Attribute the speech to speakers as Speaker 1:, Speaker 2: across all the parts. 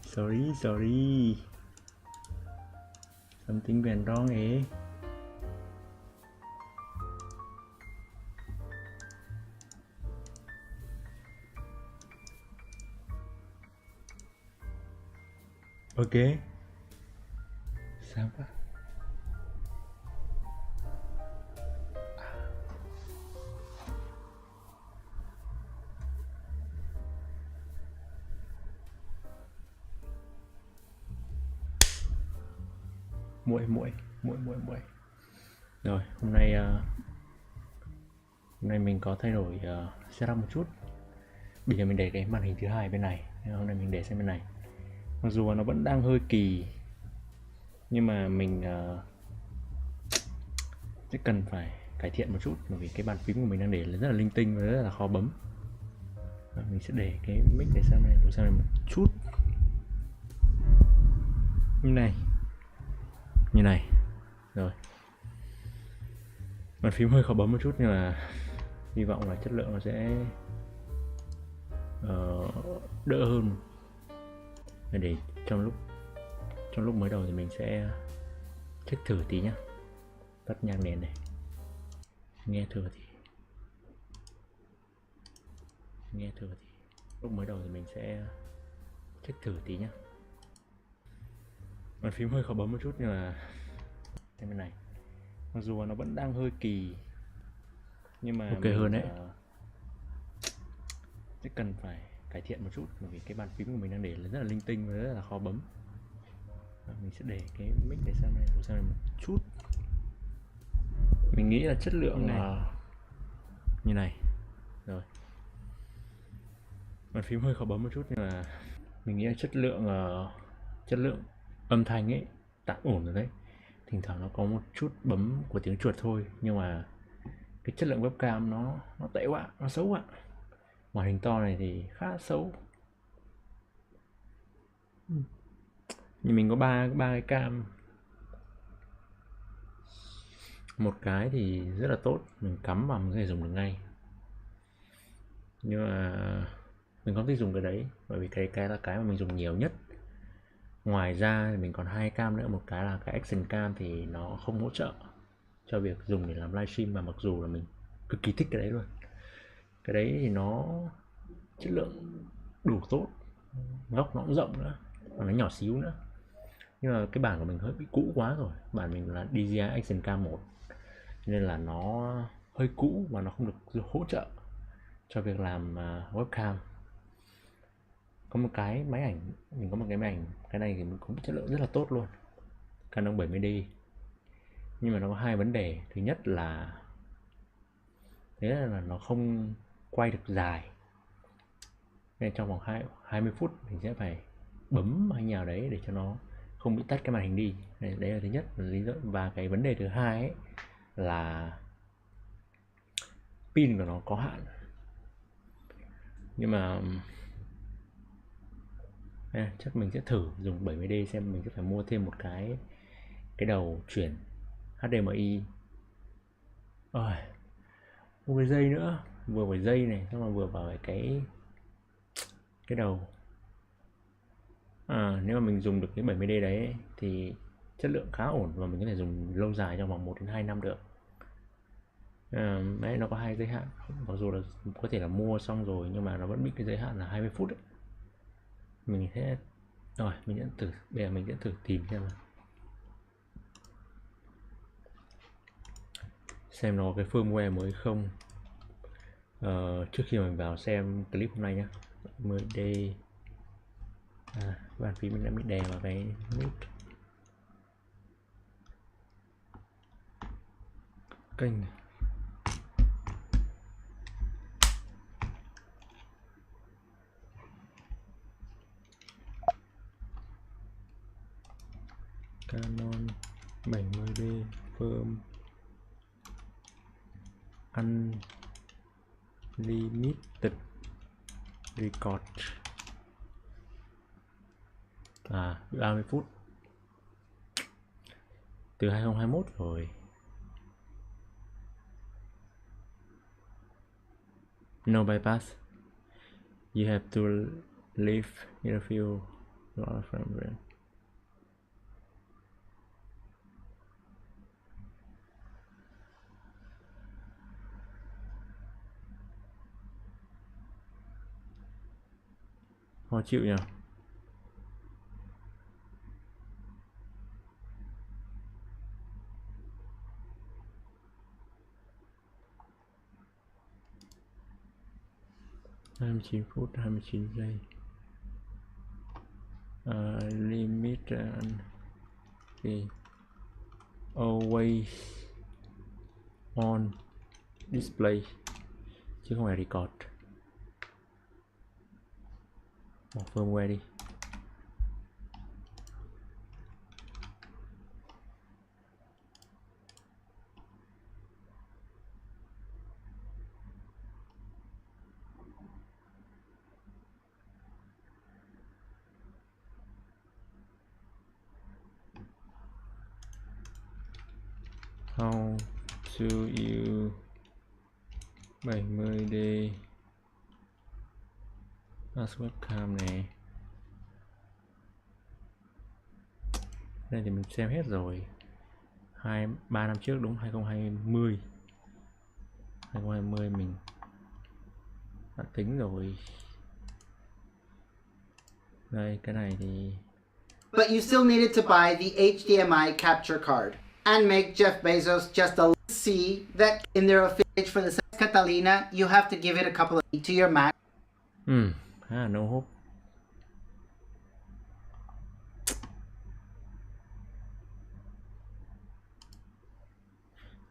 Speaker 1: Sorry. Something went wrong eh? Ok. Sao vậy? Muội. Rồi, hôm nay mình có thay đổi setup một chút. Bây giờ mình để cái màn hình thứ hai bên này, hôm nay mình để sang bên này. Mặc dù nó vẫn đang hơi kỳ, nhưng mà mình sẽ cần phải cải thiện một chút, bởi vì cái bàn phím của mình đang để rất là linh tinh và rất là khó bấm. Mình sẽ để cái mic để sang này một chút như này. Rồi, bàn phím hơi khó bấm một chút, nhưng mà hy vọng là chất lượng nó sẽ đỡ hơn. Để trong lúc mới đầu thì mình sẽ check thử tí nhá. Tắt nhạc nền này, nghe thử thì lúc mới đầu thì mình sẽ check thử tí nhá. Bàn phím hơi khó bấm một chút, nhưng mà cái bên này mặc dù nó vẫn đang hơi kỳ, nhưng mà ok hơn đấy. Sẽ cần phải cải thiện một chút, bởi vì cái bàn phím của mình đang để rất là linh tinh và rất là khó bấm. Mình sẽ để cái mic để sang này một chút. Mình nghĩ là chất lượng như này. Rồi, bàn phím hơi khó bấm một chút, nhưng mà mình nghĩ là chất lượng âm thanh ấy tạm ổn rồi đấy. Thỉnh thoảng nó có một chút bấm của tiếng chuột thôi, nhưng mà cái chất lượng webcam nó tệ quá, nó xấu quá. Màn hình to này thì khá xấu. Nhưng mình có ba cái cam, một cái thì rất là tốt, mình cắm vào mình có thể dùng được ngay, nhưng mà mình không thích dùng cái đấy, bởi vì cái là cái mà mình dùng nhiều nhất. Ngoài ra thì mình còn hai cam nữa, một cái là cái action cam thì nó không hỗ trợ cho việc dùng để làm livestream, mà mặc dù là mình cực kỳ thích cái đấy luôn. Cái đấy thì nó chất lượng đủ tốt, góc nó cũng rộng nữa, và nó nhỏ xíu nữa. Nhưng mà cái bản của mình hơi bị cũ quá rồi, bản mình là DJI Action Cam 1, nên là nó hơi cũ và nó không được hỗ trợ cho việc làm webcam. Có một cái máy ảnh, cái này thì mình cũng chất lượng rất là tốt luôn, Canon 70D. Nhưng mà nó có hai vấn đề. Thứ nhất là nó không quay được dài, nên trong vòng 20 phút mình sẽ phải bấm hay nào đấy để cho nó không bị tắt cái màn hình đi. Đấy là thứ nhất, là lý do. Và cái vấn đề thứ hai ấy là pin của nó có hạn. Nhưng mà chắc mình sẽ thử dùng 70D xem. Mình sẽ phải mua thêm một cái đầu chuyển HDMI. Một cái dây nữa, vừa phải dây này, xong rồi vừa vào cái đầu. Nếu mà mình dùng được cái 70D đấy thì chất lượng khá ổn, và mình có thể dùng lâu dài trong vòng 1 đến 2 năm được. Đấy, nó có hai giới hạn, mặc dù là có thể là mua xong rồi, nhưng mà nó vẫn bị cái giới hạn là 20 phút đấy. Mình sẽ bây giờ mình sẽ thử tìm xem nó có cái firmware mới không. Trước khi mình vào xem clip hôm nay nhé. 10D bàn phím mình đã bị đè vào cái mic. Kênh này. Canon 70D firm Unlimited Record 30 phút từ 2021 rồi. No bypass. You have to Live in a few from khó chịu nhỉ. Hai mươi 9 phút 29 giây. Limit okay. Always on display chứ không phải record. Bỏ firmware đi. How to use 70D as webcam này. Đây thì mình xem hết rồi. 3 năm trước đúng 2020 mình đã tính rồi. Đây cái này thì
Speaker 2: But you still needed to buy the HDMI capture card and make Jeff Bezos just a see that in their official page for the Catalina, you have to give it a couple of to your Mac.
Speaker 1: No hope.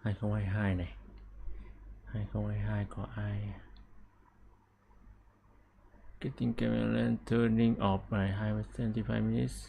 Speaker 1: Hai không hai hai này. 2022 có ai? Getting camera turning off by 25 minutes.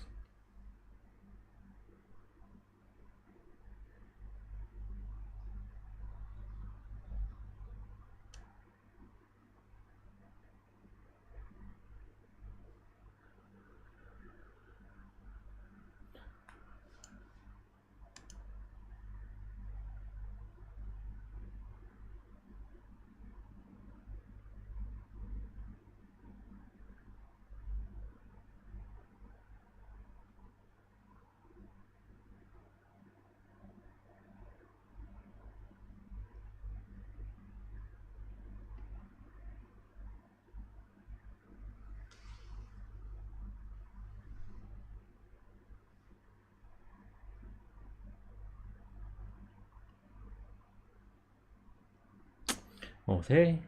Speaker 1: Ồ thế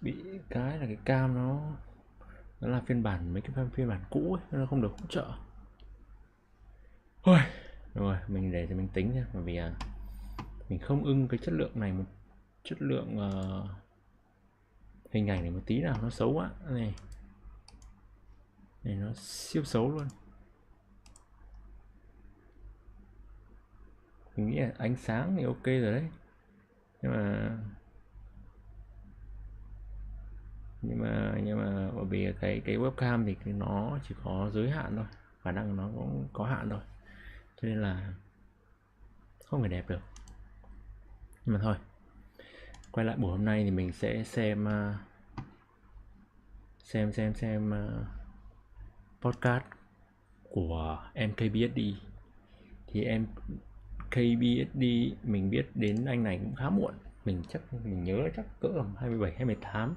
Speaker 1: bị cái là cái cam nó là phiên bản mấy cái phiên bản cũ ấy, nó không được hỗ trợ. Thôi rồi mình để cho mình tính nha, bởi vì mình không ưng cái chất lượng này, một chất lượng hình ảnh này một tí nào nó xấu quá này, nó siêu xấu luôn. Mình nghĩ là ánh sáng thì ok rồi đấy, nhưng mà bởi vì cái webcam thì nó chỉ có giới hạn thôi, khả năng nó cũng có hạn thôi, cho nên là không phải đẹp được. Nhưng mà thôi, quay lại buổi hôm nay thì mình sẽ xem podcast của MKBHD. Thì MKBHD mình biết đến anh này cũng khá muộn, mình nhớ chắc cỡ 27 hay 18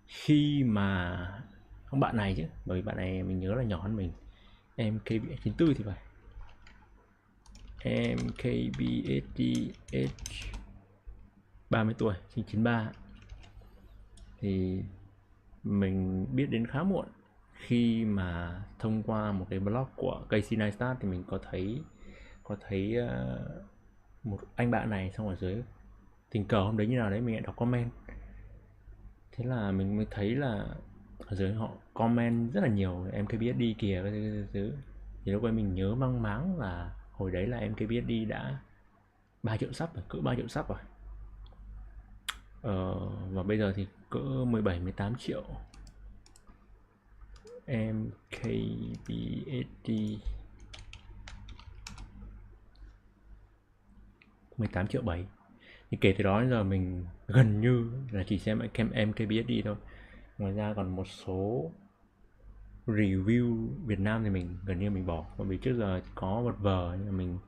Speaker 1: khi mà không bạn này chứ, bởi vì bạn này mình nhớ là nhỏ hơn mình. MKBHD 94 thì phải. MKBHD age 30 tuổi, sinh 93. Thì mình biết đến khá muộn, khi mà thông qua một cái blog của Casey Neistat thì mình có thấy một anh bạn này, xong ở dưới tình cờ hôm đấy như nào đấy mình lại đọc comment, thế là mình mới thấy là ở dưới họ comment rất là nhiều MKBHD kìa cái thứ. Thì lúc ấy mình nhớ mang máng là hồi đấy là MKBHD đã 3 triệu sub rồi, cỡ 3 triệu sub rồi. Và bây giờ thì cỡ 17-18 triệu. MKBHD 18 triệu 7. Thì kể từ đó đến giờ mình gần như là chỉ xem MKBHD thôi. Ngoài ra còn một số review Việt Nam thì mình gần như mình bỏ, bởi vì trước giờ có một vờ nhưng mà mình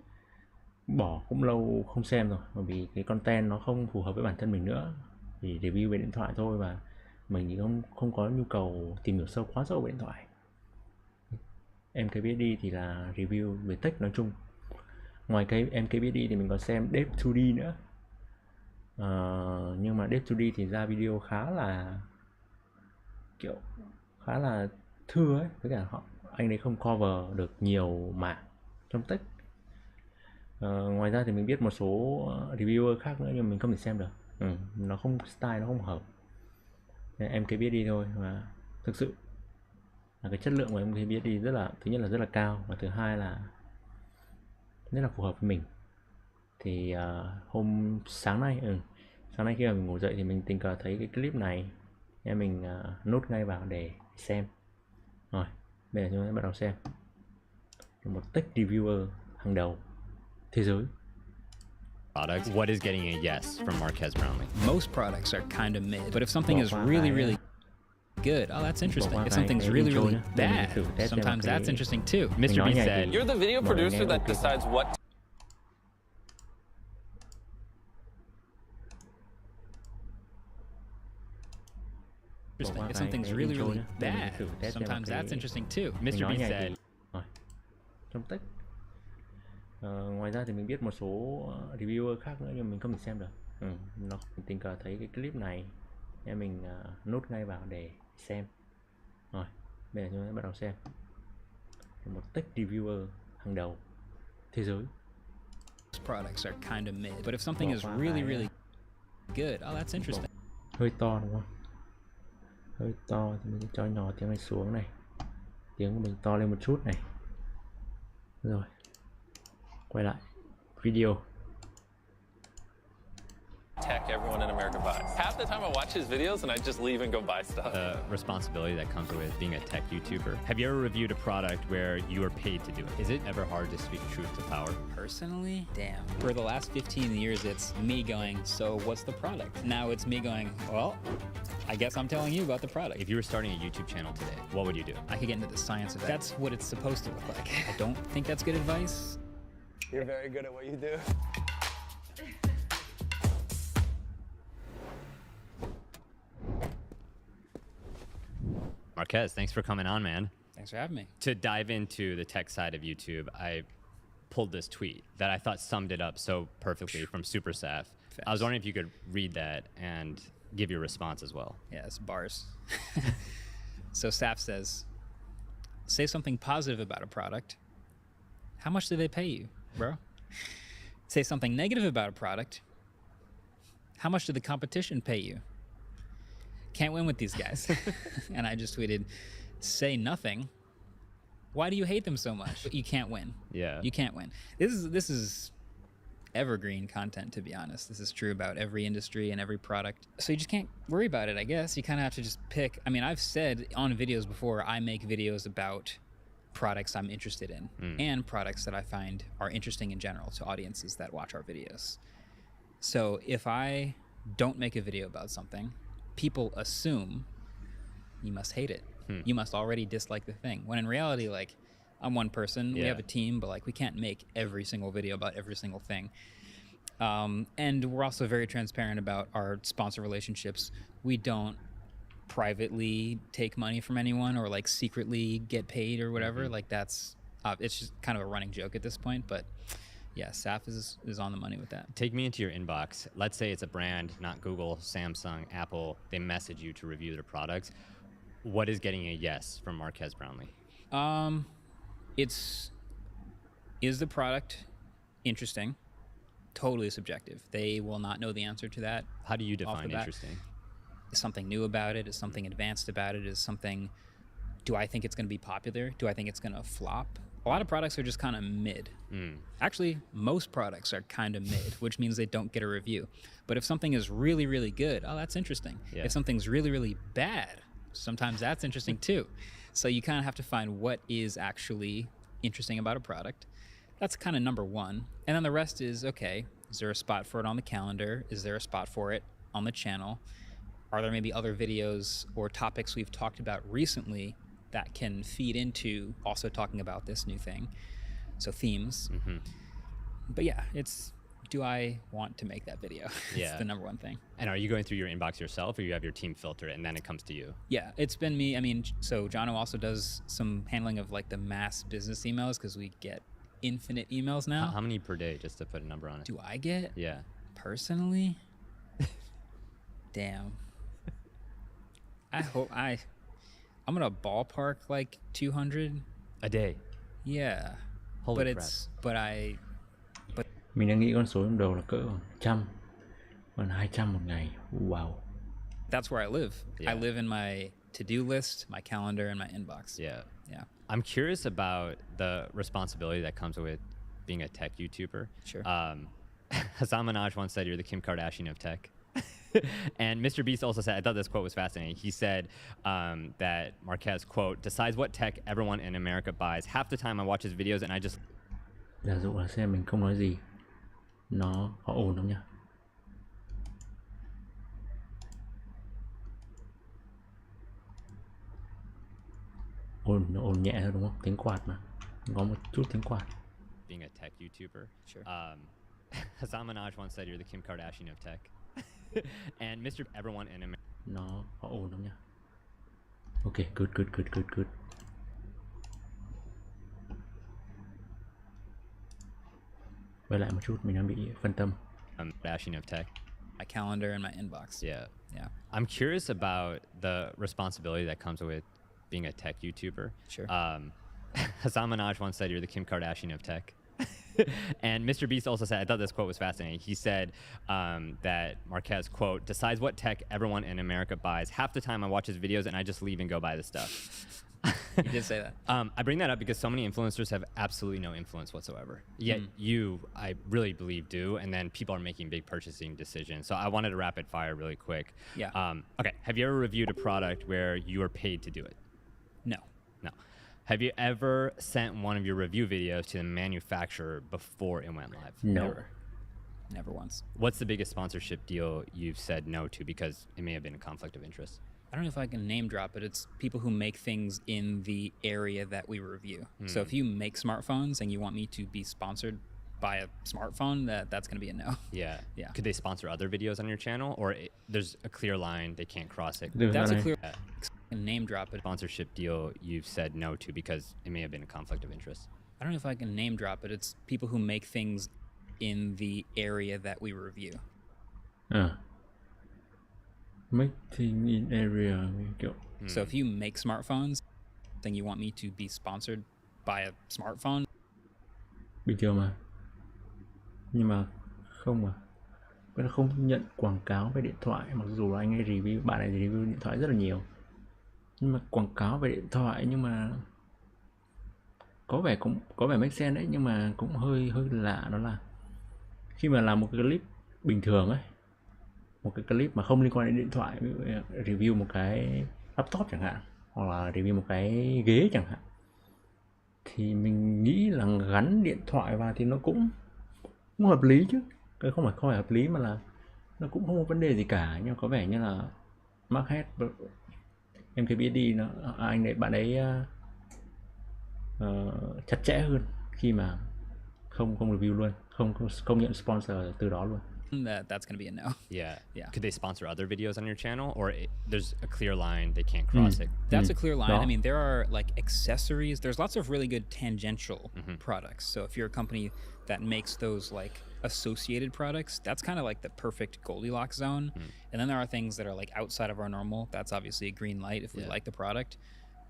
Speaker 1: bỏ cũng lâu không xem rồi, bởi vì cái content nó không phù hợp với bản thân mình nữa. Thì review về điện thoại thôi, và mình thì không có nhu cầu tìm hiểu quá sâu về điện thoại. MKBHD thì là review về tech nói chung. Ngoài cái MKBHD thì mình còn xem Dev 2D nữa. Nhưng mà Dev 2D thì ra video khá là thưa ấy, với cả anh ấy không cover được nhiều mảng trong tech. Ngoài ra thì mình biết một số reviewer khác nữa nhưng mình không thể xem được. Nó không style, nó không hợp. Nên em MKBHD thôi, và thực sự là cái chất lượng của em MKBHD thứ nhất là rất là cao, và thứ hai là rất là phù hợp với mình. Thì sáng nay khi mà mình ngủ dậy thì mình tình cờ thấy cái clip này, nên mình nốt ngay vào để xem. Rồi, bây giờ chúng ta bắt đầu xem. Một tech reviewer hàng đầu thế giới.
Speaker 3: Product, what is getting a yes from Marquez Brownlee?
Speaker 4: Most products are kind of mid, but if something is really good, oh, that's interesting. If something's really bad, sometimes that's interesting too.
Speaker 3: Mr. B said,
Speaker 5: You're the video producer that decides what.
Speaker 4: If something's really bad, sometimes that's interesting too.
Speaker 3: Mr. B said,
Speaker 1: Rồi, trong tech. Ngoài ra thì mình biết một số reviewer khác nữa nhưng mình không thể xem được. Mình tình cờ thấy cái clip này, nên mình nốt ngay vào để xem. Rồi, bây giờ chúng ta bắt đầu xem. Một tech reviewer hàng đầu thế giới.
Speaker 4: Products are kind of mid, but if something is really good, oh, that's interesting.
Speaker 1: Hơi to đúng không? Hơi to thì mình sẽ cho nhỏ tiếng này xuống này, tiếng của mình to lên một chút này. Rồi, quay lại video.
Speaker 5: Tech everyone in America buys. Half the time I watch his videos and I just leave and go buy stuff.
Speaker 3: the responsibility that comes with being a tech YouTuber. Have you ever reviewed a product where you were paid to do it? Is it ever hard to speak truth to power?
Speaker 4: Personally, damn. For the last 15 years, it's me going, so what's the product? Now it's me going, well, I guess I'm telling you about the product.
Speaker 3: If you were starting a YouTube channel today, what would you do?
Speaker 4: I could get into the science of that. That's what it's supposed to look like. I don't think that's good advice.
Speaker 5: You're very good at what you do.
Speaker 3: Marquez, thanks for coming on, man.
Speaker 4: Thanks for having me.
Speaker 3: To dive into the tech side of YouTube, I pulled this tweet that I thought summed it up so perfectly from Super Saf. I was wondering if you could read that and give your response as well.
Speaker 4: Yeah, it's bars. So Saf says, say something positive about a product. How much do they pay you, bro? Say something negative about a product. How much did the competition pay you? Can't win with these guys. And I just tweeted, say nothing. Why do you hate them so much? You can't win.
Speaker 3: Yeah.
Speaker 4: You can't win. This is evergreen content, to be honest. This is true about every industry and every product. So you just can't worry about it, I guess. You kind of have to just pick. I mean, I've said on videos before, I make videos about products I'm interested in and products that I find are interesting in general to audiences that watch our videos. So if I don't make a video about something, people assume you must hate it. You must already dislike the thing. When in reality, like, I'm one person, we have a team, but like we can't make every single video about every single thing. And we're also very transparent about our sponsor relationships. We don't privately take money from anyone or like secretly get paid or whatever. Like that's, it's just kind of a running joke at this point, but yeah, Saf is on the money with that.
Speaker 3: Take me into your inbox. Let's say it's a brand, not Google, Samsung, Apple. They message you to review their products. What is getting a yes from Marquez Brownlee?
Speaker 4: Is the product interesting? Totally subjective. They will not know the answer to that.
Speaker 3: How do you
Speaker 4: off the
Speaker 3: define
Speaker 4: bat.
Speaker 3: interesting?
Speaker 4: Is something new about it? Is something advanced about it? Is something, do I think it's going to be popular? Do I think it's going to flop? A lot of products are just kind of mid. Actually, most products are kind of mid, which means they don't get a review. But if something is really, really good, oh, that's interesting.
Speaker 3: Yeah.
Speaker 4: If something's really, really bad, sometimes that's interesting too. So you kind of have to find what is actually interesting about a product. That's kind of number one. And then the rest is, okay, is there a spot for it on the calendar? Is there a spot for it on the channel? are there maybe other videos or topics we've talked about recently that can feed into also talking about this new thing? So themes. But yeah, it's, do I want to make that video?
Speaker 3: Yeah.
Speaker 4: It's the number one thing.
Speaker 3: And are you going through your inbox yourself, or you have your team filter it and then it comes to you?
Speaker 4: Yeah, it's been me. I mean, so Jono also does some handling of like the mass business emails because we get infinite emails now.
Speaker 3: How many per day, just to put a number on it?
Speaker 4: Do I get?
Speaker 3: Yeah.
Speaker 4: Personally? Damn. I'm gonna ballpark like 200
Speaker 3: A day.
Speaker 4: Yeah.
Speaker 3: Holy
Speaker 4: but
Speaker 3: crap.
Speaker 1: Mình đang nghĩ con số trong đầu là cỡ còn 200 một ngày. Wow.
Speaker 4: That's where I live.
Speaker 3: Yeah.
Speaker 4: I live in my to-do list, my calendar, and my inbox.
Speaker 3: Yeah.
Speaker 4: Yeah.
Speaker 3: I'm curious about the responsibility that comes with being a tech YouTuber.
Speaker 4: Sure.
Speaker 3: Hassan Minaj once said, "You're the Kim Kardashian of tech." And Mr. Beast also said, I thought this quote was fascinating. He said that Marquez, quote, decides what tech everyone in America buys. Half the time I watch his videos and I just...
Speaker 1: Giả dụ là xem mình không nói gì, họ ổn không nhỉ? Ổn nhẹ thôi đúng không? Tiếng quạt mà. Có một chút tiếng quạt.
Speaker 3: Being a tech YouTuber.
Speaker 4: Sure.
Speaker 3: Hassan Minaj once said, "You're the Kim Kardashian of tech." And Mr. Everyone in America...
Speaker 1: Họ ổn không nhỉ? Okay, good. Quay lại một chút, mình đang bị phân tâm.
Speaker 3: Kardashian of tech.
Speaker 4: My calendar and my inbox.
Speaker 3: Yeah.
Speaker 4: Yeah.
Speaker 3: I'm curious about the responsibility that comes with being a tech YouTuber.
Speaker 4: Sure.
Speaker 3: Hassan Minaj once said, "You're the Kim Kardashian of tech." And Mr. Beast also said, I thought this quote was fascinating. He said that Marquez, quote, decides what tech everyone in America buys. Half the time I watch his videos and I just leave and go buy the stuff.
Speaker 4: You did say that.
Speaker 3: I bring that up because so many influencers have absolutely no influence whatsoever. Yet you, I really believe, do. And then people are making big purchasing decisions. So I wanted to rapid fire really quick.
Speaker 4: Yeah.
Speaker 3: Okay. Have you ever reviewed a product where you were paid to do it?
Speaker 4: No.
Speaker 3: No. Have you ever sent one of your review videos to the manufacturer before it went live?
Speaker 1: No.
Speaker 4: Never once.
Speaker 3: What's the biggest sponsorship deal you've said no to because it may have been a conflict of interest?
Speaker 4: I don't know if I can name drop, but it's people who make things in the area that we review. So if you make smartphones and you want me to be sponsored by a smartphone, that's going to be a no.
Speaker 3: Yeah.
Speaker 4: Yeah.
Speaker 3: Could they sponsor other videos on your channel, or there's a clear line they can't cross it?
Speaker 4: That's a
Speaker 1: này.
Speaker 4: clear name drop, but
Speaker 3: Sponsorship deal you've said no to because it may have been a conflict of interest.
Speaker 4: I don't know if I can name drop, but it's people who make things in the area that we review.
Speaker 1: Making in area kiểu.
Speaker 4: So if you make smartphones, then you want me to be sponsored by a smartphone.
Speaker 1: Bình thường mà. Nhưng mà không mà. Nó không nhận quảng cáo về điện thoại, mặc dù là anh ấy review, bạn ấy review điện thoại rất là nhiều. Nhưng mà quảng cáo về điện thoại, nhưng mà có vẻ make sense đấy, nhưng mà cũng hơi lạ, đó là khi mà làm một cái clip bình thường ấy, một cái clip mà không liên quan đến điện thoại, ví dụ review một cái laptop chẳng hạn, hoặc là review một cái ghế chẳng hạn, thì mình nghĩ là gắn điện thoại vào thì nó cũng hợp lý chứ. Cái không phải hợp lý mà là nó cũng không có vấn đề gì cả. Nhưng có vẻ như là Market MKBHD bạn ấy chặt chẽ hơn khi mà không review luôn, không nhận sponsor từ đó luôn.
Speaker 4: That's going to be a no.
Speaker 3: Yeah.
Speaker 4: Yeah.
Speaker 3: Could they sponsor other videos on your channel, or there's a clear line they can't cross it?
Speaker 4: That's a clear line.
Speaker 1: No.
Speaker 4: I mean, there are like accessories. There's lots of really good tangential products. So if you're a company that makes those like associated products, that's kind of like the perfect Goldilocks zone. And then there are things that are like outside of our normal. That's obviously a green light if we like the product.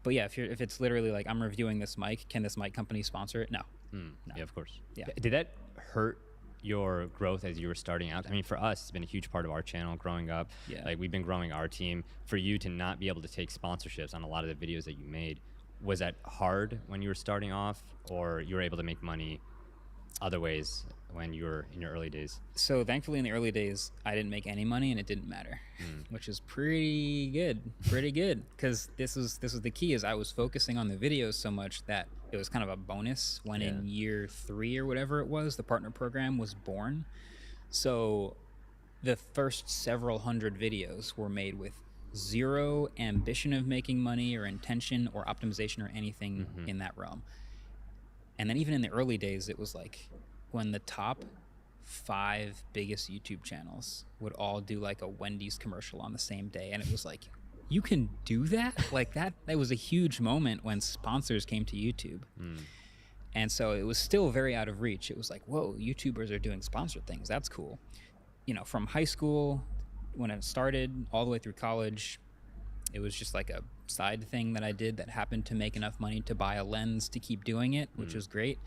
Speaker 4: But yeah, if it's literally like I'm reviewing this mic, can this mic company sponsor it? No. No.
Speaker 3: Yeah, of course.
Speaker 4: Yeah.
Speaker 3: Did that hurt your growth as you were starting out? I mean, for us, it's been a huge part of our channel growing up.
Speaker 4: Yeah.
Speaker 3: Like we've been growing our team. For you to not be able to take sponsorships on a lot of the videos that you made, was that hard when you were starting off, or you were able to make money other ways when you were in your early days?
Speaker 4: So thankfully in the early days, I didn't make any money and it didn't matter, which is pretty good, because this was the key, is I was focusing on the videos so much that it was kind of a bonus when in year 3 or whatever it was, the partner program was born. So the first several hundred videos were made with zero ambition of making money or intention or optimization or anything in that realm. And then even in the early days, it was like when the top 5 biggest YouTube channels would all do like a Wendy's commercial on the same day. And it was like, you can do that? Like that was a huge moment when sponsors came to YouTube. And so it was still very out of reach. It was like, whoa, YouTubers are doing sponsored things. That's cool. You know, from high school, when it started, all the way through college, it was just like a side thing that I did that happened to make enough money to buy a lens to keep doing it, which was great.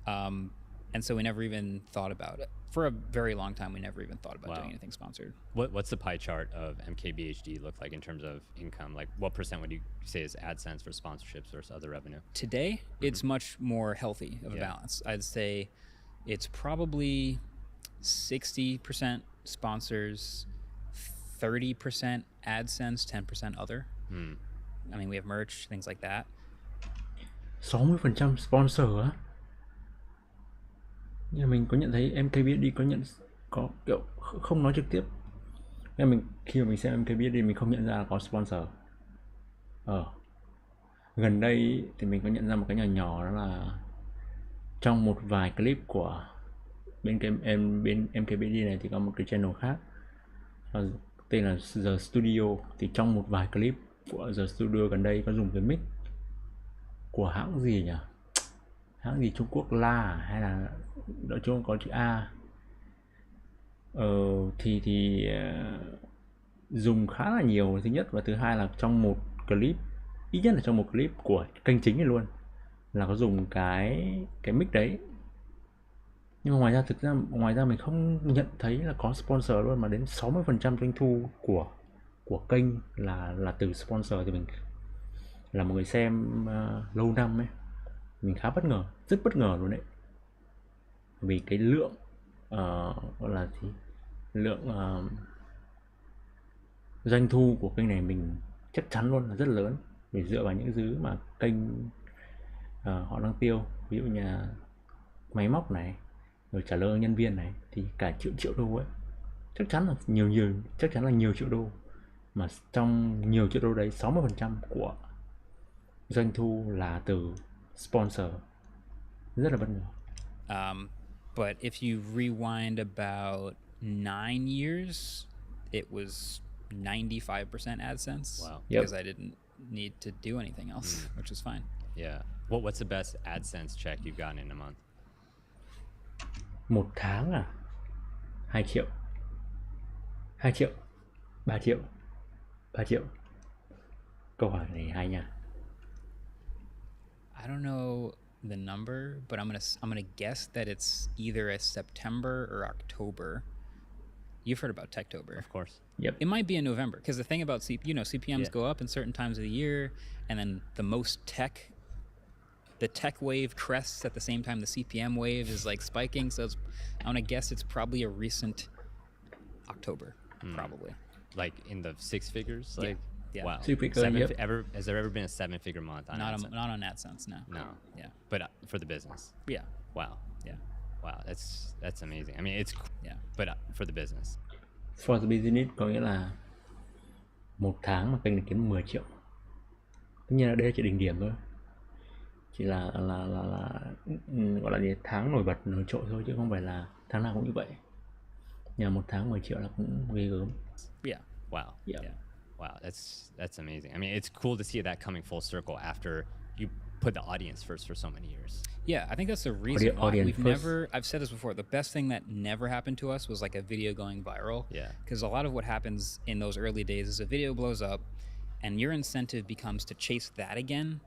Speaker 4: And so we never even thought about it. For a very long time, we never even thought about doing anything sponsored.
Speaker 3: What's the pie chart of MKBHD look like in terms of income? Like what percent would you say is AdSense for sponsorships versus other revenue?
Speaker 4: Today, it's much more healthy of a balance. I'd say it's probably 60% sponsors, 30% AdSense, 10% other. I mean, we have merch, things like that.
Speaker 1: 60% sponsor á. Nhưng mà mình có nhận thấy MKBHD có kiểu không nói trực tiếp. Nên khi mà mình xem MKBHD mình không nhận ra là có sponsor. Gần đây thì mình có nhận ra một cái nhỏ nhỏ, đó là trong một vài clip của bên MKBHD này thì có một cái channel khác tên là The Studio. Thì trong một vài clip của The Studio gần đây có dùng cái mic của hãng gì nhỉ? Hãng gì Trung Quốc, La hay là đội Trung có chữ A. Thì dùng khá là nhiều, thứ nhất, và thứ hai là trong một clip, ít nhất là trong một clip của kênh chính này luôn, là có dùng cái mic đấy. Nhưng mà ngoài ra mình không nhận thấy là có sponsor luôn, mà đến 60% doanh thu của kênh là từ sponsor. Thì mình là một người xem lâu năm ấy, mình khá bất ngờ, rất bất ngờ luôn đấy. Vì cái lượng gọi là gì, lượng doanh thu của kênh này mình chắc chắn luôn là rất lớn, vì dựa vào những thứ mà kênh họ đang tiêu, ví dụ như máy móc này, rồi trả lương nhân viên này, thì cả triệu đô ấy, chắc chắn là nhiều triệu đô. Mà trong nhiều triệu đô đấy, 60% của doanh thu là từ sponsor. Rất là bất ngờ.
Speaker 4: But if you rewind about 9 years, it was 95% AdSense.
Speaker 3: Wow.
Speaker 4: Because I didn't need to do anything else, which was fine.
Speaker 3: Yeah. What's the best AdSense check you've gotten in a month?
Speaker 1: Một tháng à? 2 triệu. 2 triệu. 3 triệu. 3 triệu. Câu hỏi này hay nha.
Speaker 4: I don't know the number, but I'm gonna guess that it's either a September or October. You've heard about Techtober,
Speaker 3: Of course.
Speaker 1: Yep.
Speaker 4: It might be in November, because the thing about CPMs go up in certain times of the year, and then the tech wave crests at the same time the CPM wave is like spiking. So I'm gonna guess it's probably a recent October, probably.
Speaker 3: Like in the 6 figures? Like,
Speaker 4: yeah.
Speaker 3: Wow. Has there ever been a 7-figure month on AdSense?
Speaker 4: Not on AdSense, no.
Speaker 3: No.
Speaker 4: Yeah.
Speaker 3: But for the business.
Speaker 4: Yeah.
Speaker 3: Wow.
Speaker 4: Yeah.
Speaker 3: Wow. That's amazing. I mean, it's
Speaker 4: Yeah.
Speaker 3: But for the business.
Speaker 1: For the business có nghĩa là một tháng mà kênh này kiếm 10 triệu. Tất nhiên là đây chỉ đỉnh điểm thôi. Chỉ là gọi là gì, tháng nổi bật nổi trội thôi, chứ không phải là tháng nào cũng như vậy. Nhà một tháng 10 triệu là cũng ghê gớm.
Speaker 4: Yeah.
Speaker 3: Wow.
Speaker 1: Yeah.
Speaker 3: Wow. That's amazing. I mean, it's cool to see that coming full circle after you put the audience first for so many years.
Speaker 4: Yeah, I think that's the reason why
Speaker 1: audience
Speaker 4: we've
Speaker 1: first.
Speaker 4: I've said this before, the best thing that never happened to us was like a video going viral.
Speaker 3: Yeah.
Speaker 4: Because a lot of what happens in those early days is a video blows up and your incentive becomes to chase that again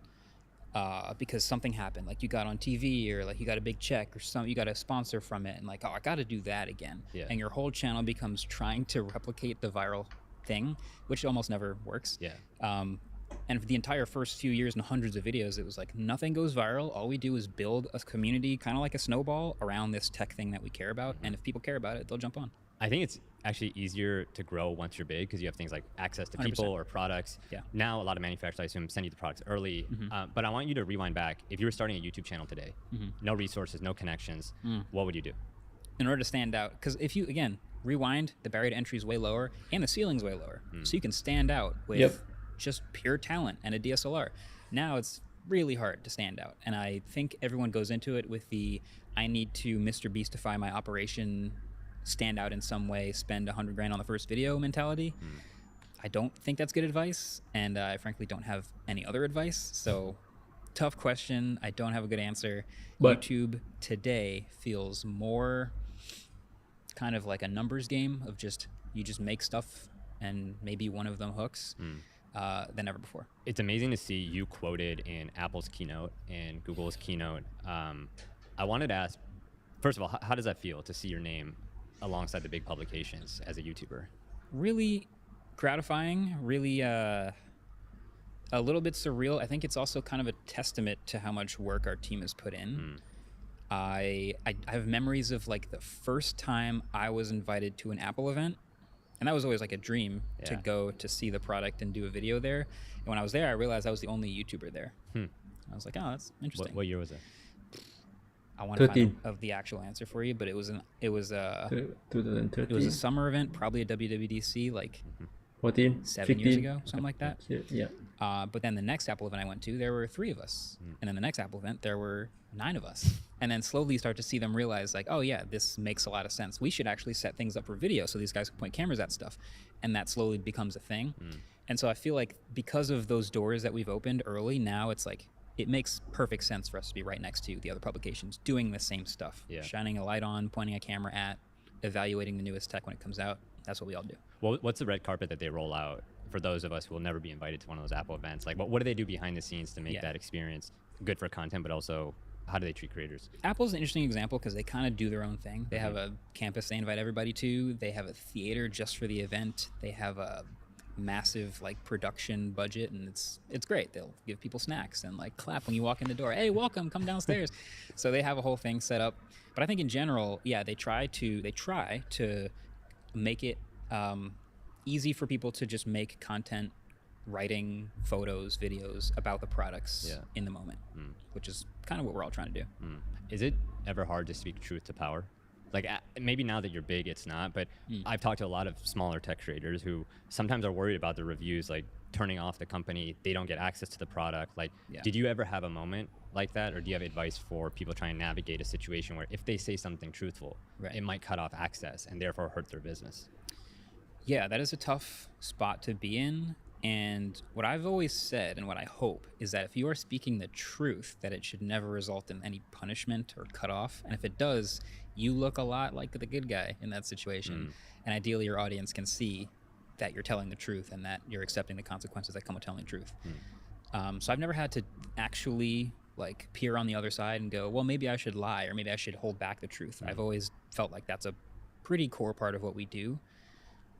Speaker 4: because something happened. Like you got on TV, or like you got a big check, or you got a sponsor from it, and like, oh, I got to do that again.
Speaker 3: Yeah.
Speaker 4: And your whole channel becomes trying to replicate the viral thing, which almost never works.
Speaker 3: Yeah.
Speaker 4: And for the entire first few years and hundreds of videos, it was like nothing goes viral. All we do is build a community, kind of like a snowball, around this tech thing that we care about. And if people care about it, they'll jump on.
Speaker 3: I think it's actually easier to grow once you're big because you have things like access to people
Speaker 4: 100%.
Speaker 3: or products.
Speaker 4: Yeah.
Speaker 3: Now a lot of manufacturers, I assume, send you the products early. But I want you to rewind back. If you were starting a YouTube channel today, no resources, no connections, what would you do?
Speaker 4: In order to stand out, because if you, again, rewind, the barrier to entry is way lower, and the ceiling's way lower. So you can stand out with
Speaker 1: Yep.
Speaker 4: just pure talent and a DSLR. Now it's really hard to stand out. And I think everyone goes into it with the, I need to Mr. Beastify my operation, stand out in some way, spend $100 grand on the first video mentality. I don't think that's good advice, and I frankly don't have any other advice. So, tough question. I don't have a good answer.
Speaker 1: But-
Speaker 4: YouTube today feels more kind of like a numbers game of just, you just make stuff and maybe one of them hooks than ever before.
Speaker 3: It's amazing to see you quoted in Apple's keynote and Google's keynote. I wanted to ask, first of all, how does that feel to see your name alongside the big publications as a YouTuber?
Speaker 4: Really gratifying, really a little bit surreal. I think it's also kind of a testament to how much work our team has put in. I have memories of like the first time I was invited to an Apple event, and that was always like a dream to
Speaker 3: Yeah.
Speaker 4: go to see the product and do a video there. And when I was there, I realized I was the only YouTuber there. I was like, oh, that's interesting.
Speaker 3: What year was it?
Speaker 4: I want to
Speaker 1: 13.
Speaker 4: find of the actual answer for you, but it was a
Speaker 1: 2013.
Speaker 4: it was a summer event, probably a WWDC, like
Speaker 1: 14,
Speaker 4: 7 years ago, something like that.
Speaker 1: Yeah.
Speaker 4: But then the next Apple event I went to, there were 3 of us. And then the next Apple event, there were 9 of us. And then slowly start to see them realize, like, oh, yeah, this makes a lot of sense. We should actually set things up for video so these guys can point cameras at stuff. And that slowly becomes a thing. And so I feel like because of those doors that we've opened early, now it's like, it makes perfect sense for us to be right next to the other publications doing the same stuff.
Speaker 3: Yeah.
Speaker 4: Shining a light on, pointing a camera at, evaluating the newest tech when it comes out. That's what we all do.
Speaker 3: Well, what's the red carpet that they roll out for those of us who will never be invited to one of those Apple events? Like, what do they do behind the scenes to make
Speaker 4: Yeah.
Speaker 3: that experience good for content, but also how do they treat creators?
Speaker 4: Apple's an interesting example because they kind of do their own thing. They have a campus they invite everybody to. They have a theater just for the event. They have a massive like production budget, and it's great. They'll give people snacks and like clap when you walk in the door. Hey, welcome, come downstairs. So they have a whole thing set up. But I think in general, yeah, they try to make it easy for people to just make content, writing photos, videos about the products
Speaker 3: Yeah.
Speaker 4: in the moment, which is kind of what we're all trying to do.
Speaker 3: Is it ever hard to speak truth to power? Like, maybe now that you're big, it's not, but I've talked to a lot of smaller tech creators who sometimes are worried about the reviews, like turning off the company, they don't get access to the product. Like,
Speaker 4: Yeah.
Speaker 3: did you ever have a moment like that? Or do you have advice for people trying to navigate a situation where if they say something truthful,
Speaker 4: Right.
Speaker 3: it might cut off access and therefore hurt their business?
Speaker 4: Yeah, that is a tough spot to be in. And what I've always said and what I hope is that if you are speaking the truth, that it should never result in any punishment or cut off. And if it does, you look a lot like the good guy in that situation. And ideally your audience can see that you're telling the truth and that you're accepting the consequences that come with telling the truth. So I've never had to actually like peer on the other side and go, well, maybe I should lie or maybe I should hold back the truth. I've always felt like that's a pretty core part of what we do.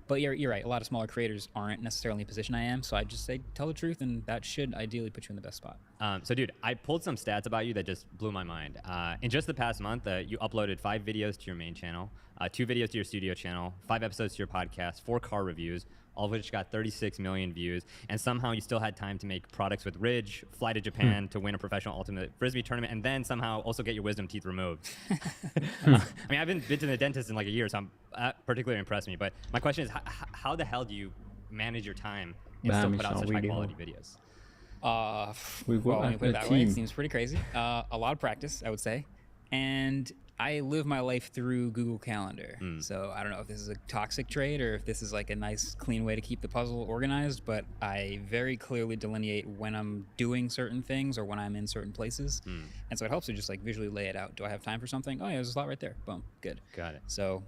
Speaker 4: But you're right. A lot of smaller creators aren't necessarily in the position I am. So I just say, tell the truth, and that should ideally put you in the best spot.
Speaker 3: So, dude, I pulled some stats about you that just blew my mind. In just the past month, you uploaded 5 videos to your main channel, 2 videos to your studio channel, 5 episodes to your podcast, 4 car reviews, all of which got 36 million views. And somehow you still had time to make products with Ridge, fly to Japan to win a professional ultimate frisbee tournament, and then somehow also get your wisdom teeth removed. I mean, I haven't been to the dentist in like a year, so I'm particularly impressed me. But my question is, how the hell do you manage your time and still put out such high quality videos?
Speaker 1: We work
Speaker 4: When you
Speaker 1: as
Speaker 4: put it
Speaker 1: a
Speaker 4: that way, it
Speaker 1: team.
Speaker 4: seems pretty crazy. A lot of practice, I would say. And I live my life through Google Calendar. So I don't know if this is a toxic trait or if this is like a nice, clean way to keep the puzzle organized, but I very clearly delineate when I'm doing certain things or when I'm in certain places. And so it helps to just like visually lay it out. Do I have time for something? Oh yeah, there's a slot right there. Boom, good.
Speaker 3: Got it.
Speaker 4: So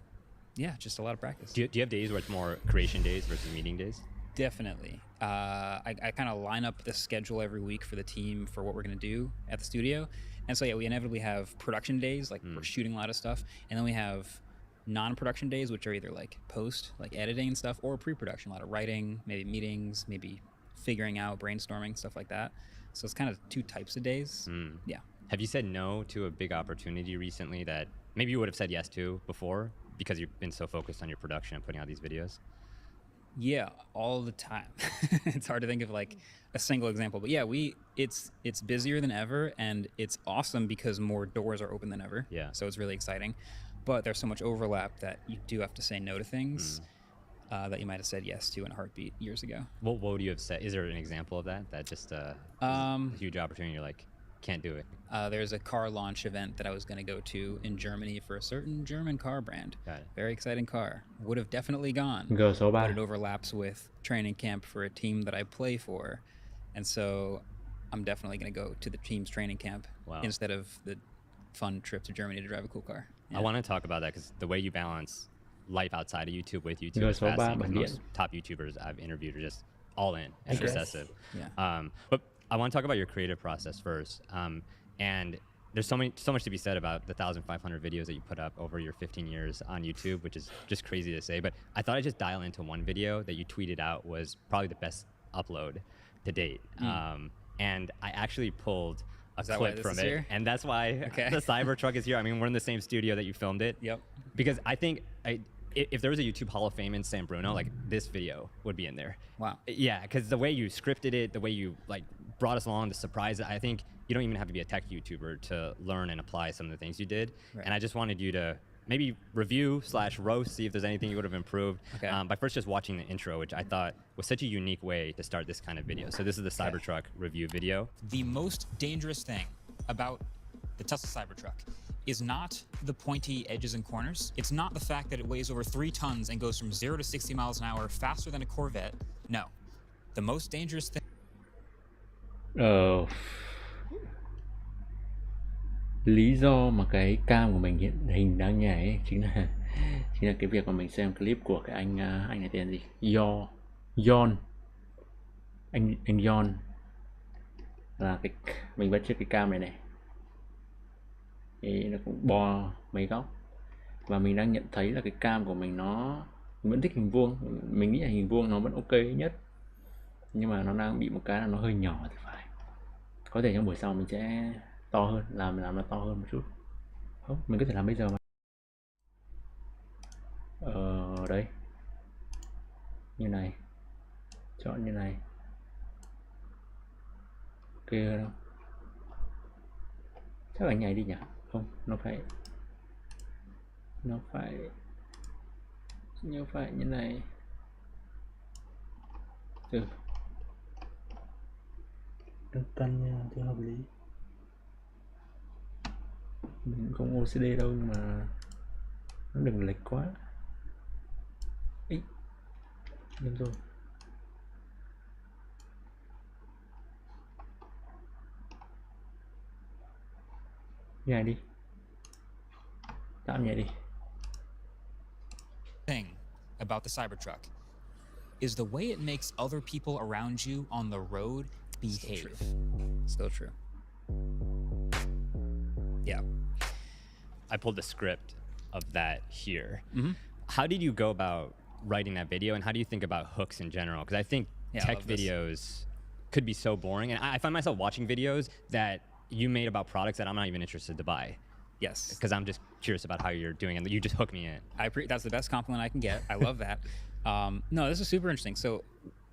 Speaker 4: yeah, just a lot of practice.
Speaker 3: Do you have days where it's more creation days versus meeting days?
Speaker 4: Definitely. I kind of line up the schedule every week for the team for what we're going to do at the studio. And so, yeah, we inevitably have production days, like we're shooting a lot of stuff. And then we have non-production days, which are either like post, like editing and stuff, or pre-production, a lot of writing, maybe meetings, maybe figuring out, brainstorming, stuff like that. So it's kind of 2 types of days. Yeah.
Speaker 3: Have you said no to a big opportunity recently that maybe you would have said yes to before because you've been so focused on your production and putting out these videos?
Speaker 4: Yeah, all the time. It's hard to think of like a single example, but yeah, it's busier than ever, and it's awesome because more doors are open than ever.
Speaker 3: Yeah.
Speaker 4: So it's really exciting. but there's so much overlap that you do have to say no to things that you might have said yes to in a heartbeat years ago.
Speaker 3: What would you have said? Is there an example of that? That just is a huge opportunity. You're like, can't do it.
Speaker 4: There's a car launch event that I was going to go to in Germany for a certain German car brand.
Speaker 3: Got it.
Speaker 4: Very exciting car. Would have definitely gone.
Speaker 1: Go số
Speaker 4: But
Speaker 1: 3.
Speaker 4: it overlaps with training camp for a team that I play for. And so I'm definitely going to go to the team's training camp instead of the fun trip to Germany to drive a cool car.
Speaker 3: I want to talk about that because the way you balance life outside of YouTube with YouTube
Speaker 1: Go
Speaker 3: is
Speaker 1: số 3
Speaker 3: fascinating.
Speaker 1: bản
Speaker 3: Most
Speaker 1: điện.
Speaker 3: top YouTubers I've interviewed are just all in and
Speaker 1: guess.
Speaker 3: obsessive.
Speaker 4: Yeah.
Speaker 3: But I want to talk about your creative process first. And there's so much to be said about the 1,500 videos that you put up over your 15 years on YouTube, which is just crazy to say. But I thought I'd just dial into one video that you tweeted out was probably the best upload to date. And I actually pulled a
Speaker 4: Is that why
Speaker 3: clip
Speaker 4: this
Speaker 3: from
Speaker 4: is
Speaker 3: it.
Speaker 4: here?
Speaker 3: And that's why the Cybertruck is here. I mean, we're in the same studio that you filmed it.
Speaker 4: Yep.
Speaker 3: Because I think if there was a YouTube Hall of Fame in San Bruno, like this video would be in there.
Speaker 4: Wow.
Speaker 3: Yeah, because the way you scripted it, the way you like brought us along, the surprise, I think you don't even have to be a tech YouTuber to learn and apply some of the things you did.
Speaker 4: Right.
Speaker 3: And I just wanted you to maybe review/roast, see if there's anything you would have improved.
Speaker 4: Okay.
Speaker 3: By first just watching the intro, which I thought was such a unique way to start this kind of video. So this is the Cybertruck review video.
Speaker 6: The most dangerous thing about the Tesla Cybertruck is not the pointy edges and corners. It's not the fact that it weighs over 3 tons and goes from 0 to 60 miles an hour faster than a Corvette. No. The most dangerous thing
Speaker 1: Lý do mà cái cam của mình hiện hình đang nhảy ấy, chính là cái việc mà mình xem clip của cái anh này tên gì? Yon. Anh Yon là cái mình bắt chước cái cam này thì nó cũng bo mấy góc, và mình đang nhận thấy là cái cam của mình mình vẫn thích hình vuông, mình nghĩ là hình vuông nó vẫn ok nhất, nhưng mà nó đang bị một cái là nó hơi nhỏ thì phải. Có thể trong buổi sau mình sẽ to hơn, làm nó to hơn một chút. Không, mình có thể làm bây giờ mà. Đây như này, chọn như này, ok đâu, chắc anh nhảy đi nhỉ? Không, nó phải như này. Đừng cân nha, cho hợp lý. Mình không OCD đâu, nhưng mà nó đừng lệch quá. Ý, đúng rồi. Nhảy đi. Tạm nhảy đi.
Speaker 6: thing about the Cybertruck is the way it makes other people around you on the road behave.
Speaker 4: Still true. Yeah.
Speaker 3: I pulled the script of that here. How did you go about writing that video, and how do you think about hooks in general? Because I think
Speaker 4: Yeah, I
Speaker 3: tech
Speaker 4: love this.
Speaker 3: videos could be so boring, and I find myself watching videos that you made about products that I'm not even interested to buy,
Speaker 4: Yes.
Speaker 3: because I'm just curious about how you're doing, and you just hook me in.
Speaker 4: That's the best compliment I can get. I love that. No, this is super interesting. So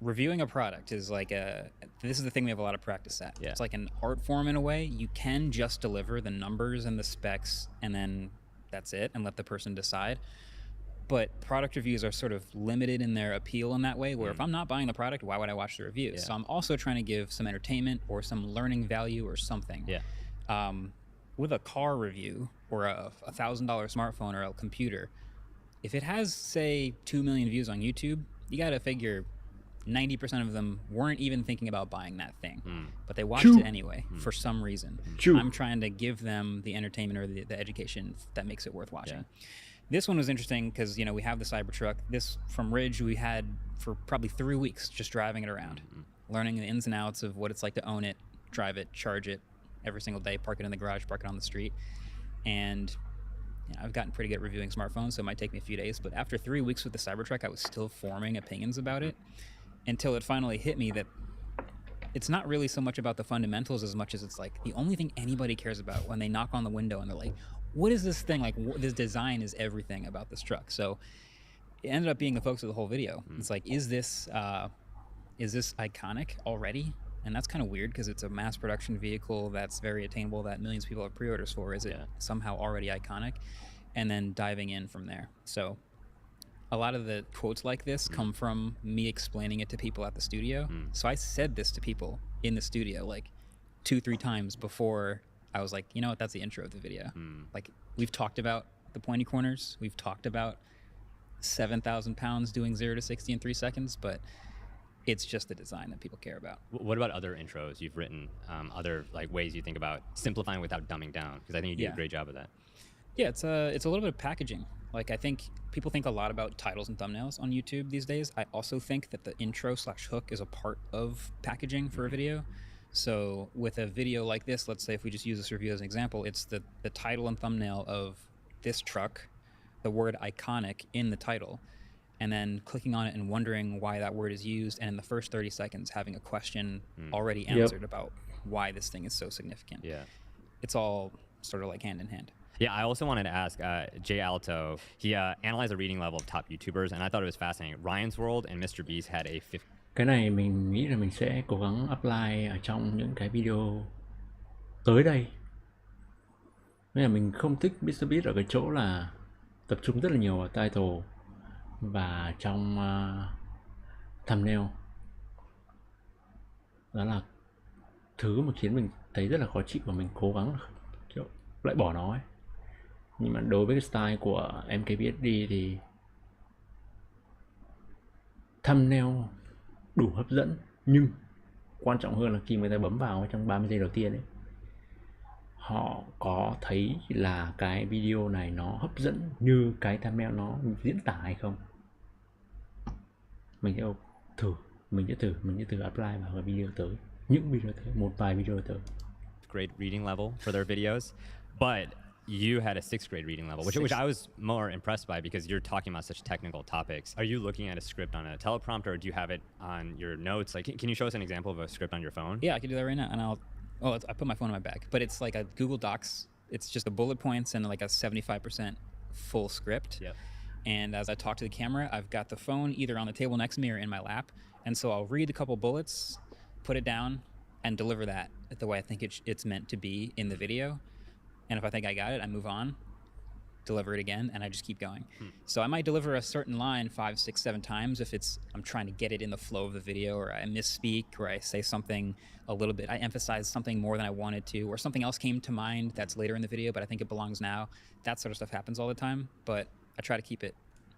Speaker 4: reviewing a product is like this is the thing we have a lot of practice at.
Speaker 3: Yeah.
Speaker 4: It's like an art form in a way. You can just deliver the numbers and the specs and then that's it and let the person decide. But product reviews are sort of limited in their appeal in that way, where if I'm not buying the product, why would I watch the reviews?
Speaker 3: Yeah.
Speaker 4: So I'm also trying to give some entertainment or some learning value or something.
Speaker 3: Yeah.
Speaker 4: With a car review or a $1,000 smartphone or a computer, if it has, say, 2 million views on YouTube, you got to figure 90% of them weren't even thinking about buying that thing, but they watched it anyway for some reason. I'm trying to give them the entertainment or the education that makes it worth watching.
Speaker 3: Yeah.
Speaker 4: This one was interesting because, you know, we have the Cybertruck. This from Ridge we had for probably 3 weeks just driving it around, learning the ins and outs of what it's like to own it, drive it, charge it every single day, park it in the garage, park it on the street. And you know, I've gotten pretty good at reviewing smartphones, so it might take me a few days. But after 3 weeks with the Cybertruck, I was still forming opinions about it until it finally hit me that it's not really so much about the fundamentals as much as it's like the only thing anybody cares about when they knock on the window and they're like, what is this thing? Like, this design is everything about this truck. So it ended up being the focus of the whole video. It's like, is this iconic already? And that's kind of weird because it's a mass production vehicle that's very attainable that millions of people have pre-orders for. Is it somehow already iconic? and then diving in from there. So a lot of the quotes like this come from me explaining it to people at the studio. So I said this to people in the studio like 2-3 times before I was like, you know what, that's the intro of the video. Like, we've talked about the pointy corners, we've talked about 7,000 pounds doing 0 to 60 in 3 seconds, but it's just the design that people care about.
Speaker 3: What about other intros you've written? Other like ways you think about simplifying without dumbing down? Because I think you do a great job of that.
Speaker 4: Yeah, it's a little bit of packaging. Like, I think people think a lot about titles and thumbnails on YouTube these days. I also think that the intro/hook is a part of packaging for a video. So with a video like this, let's say if we just use this review as an example, it's the title and thumbnail of this truck, the word iconic in the title, and then clicking on it and wondering why that word is used, and in the first 30 seconds having a question already answered about why this thing is so significant.
Speaker 3: Yeah.
Speaker 4: It's all sort of like hand in hand.
Speaker 3: Yeah, I also wanted to ask Jay Alto. He analyzed the reading level of top YouTubers, and I thought it was fascinating. Ryan's World and Mr. Beast had a 50.
Speaker 1: Cái này mình nghĩ là mình sẽ cố gắng apply ở trong những cái video tới đây. Nên là mình không thích MrBeast ở cái chỗ là tập trung rất là nhiều vào title và trong thumbnail. Đó là thứ mà khiến mình thấy rất là khó chịu và mình cố gắng kiểu loại bỏ nó ấy. Nhưng mà đối với cái style của MKBHD thì thumbnail đủ hấp dẫn, nhưng quan trọng hơn là khi người ta bấm vào trong 30 giây đầu tiên ấy, họ có thấy là cái video này nó hấp dẫn như cái thumbnail nó diễn tả hay không. Mình sẽ thử apply vào cái video tới, những video tới, một vài video tới.
Speaker 3: Grade reading level for their videos, but you had a 6th grade reading level, which I was more impressed by because you're talking about such technical topics. Are you looking at a script on a teleprompter, or do you have it on your notes? Like, can you show us an example of a script on your phone?
Speaker 4: Yeah, I can do that right now. And I put my phone in my bag, but it's like a Google Docs. It's just the bullet points and like a 75% full script.
Speaker 3: Yep.
Speaker 4: And as I talk to the camera, I've got the phone either on the table next to me or in my lap. And so I'll read a couple bullets, put it down, and deliver that the way I think it's meant to be in the video. And if I think I got it, I move on, deliver it again, and I just keep going. So I might deliver a certain line 5, 6, 7 times if I'm trying to get it in the flow of the video, or I misspeak, or I say something a little bit, I emphasize something more than I wanted to, or something else came to mind that's later in the video, but I think it belongs now. That sort of stuff happens all the time, but I try to keep it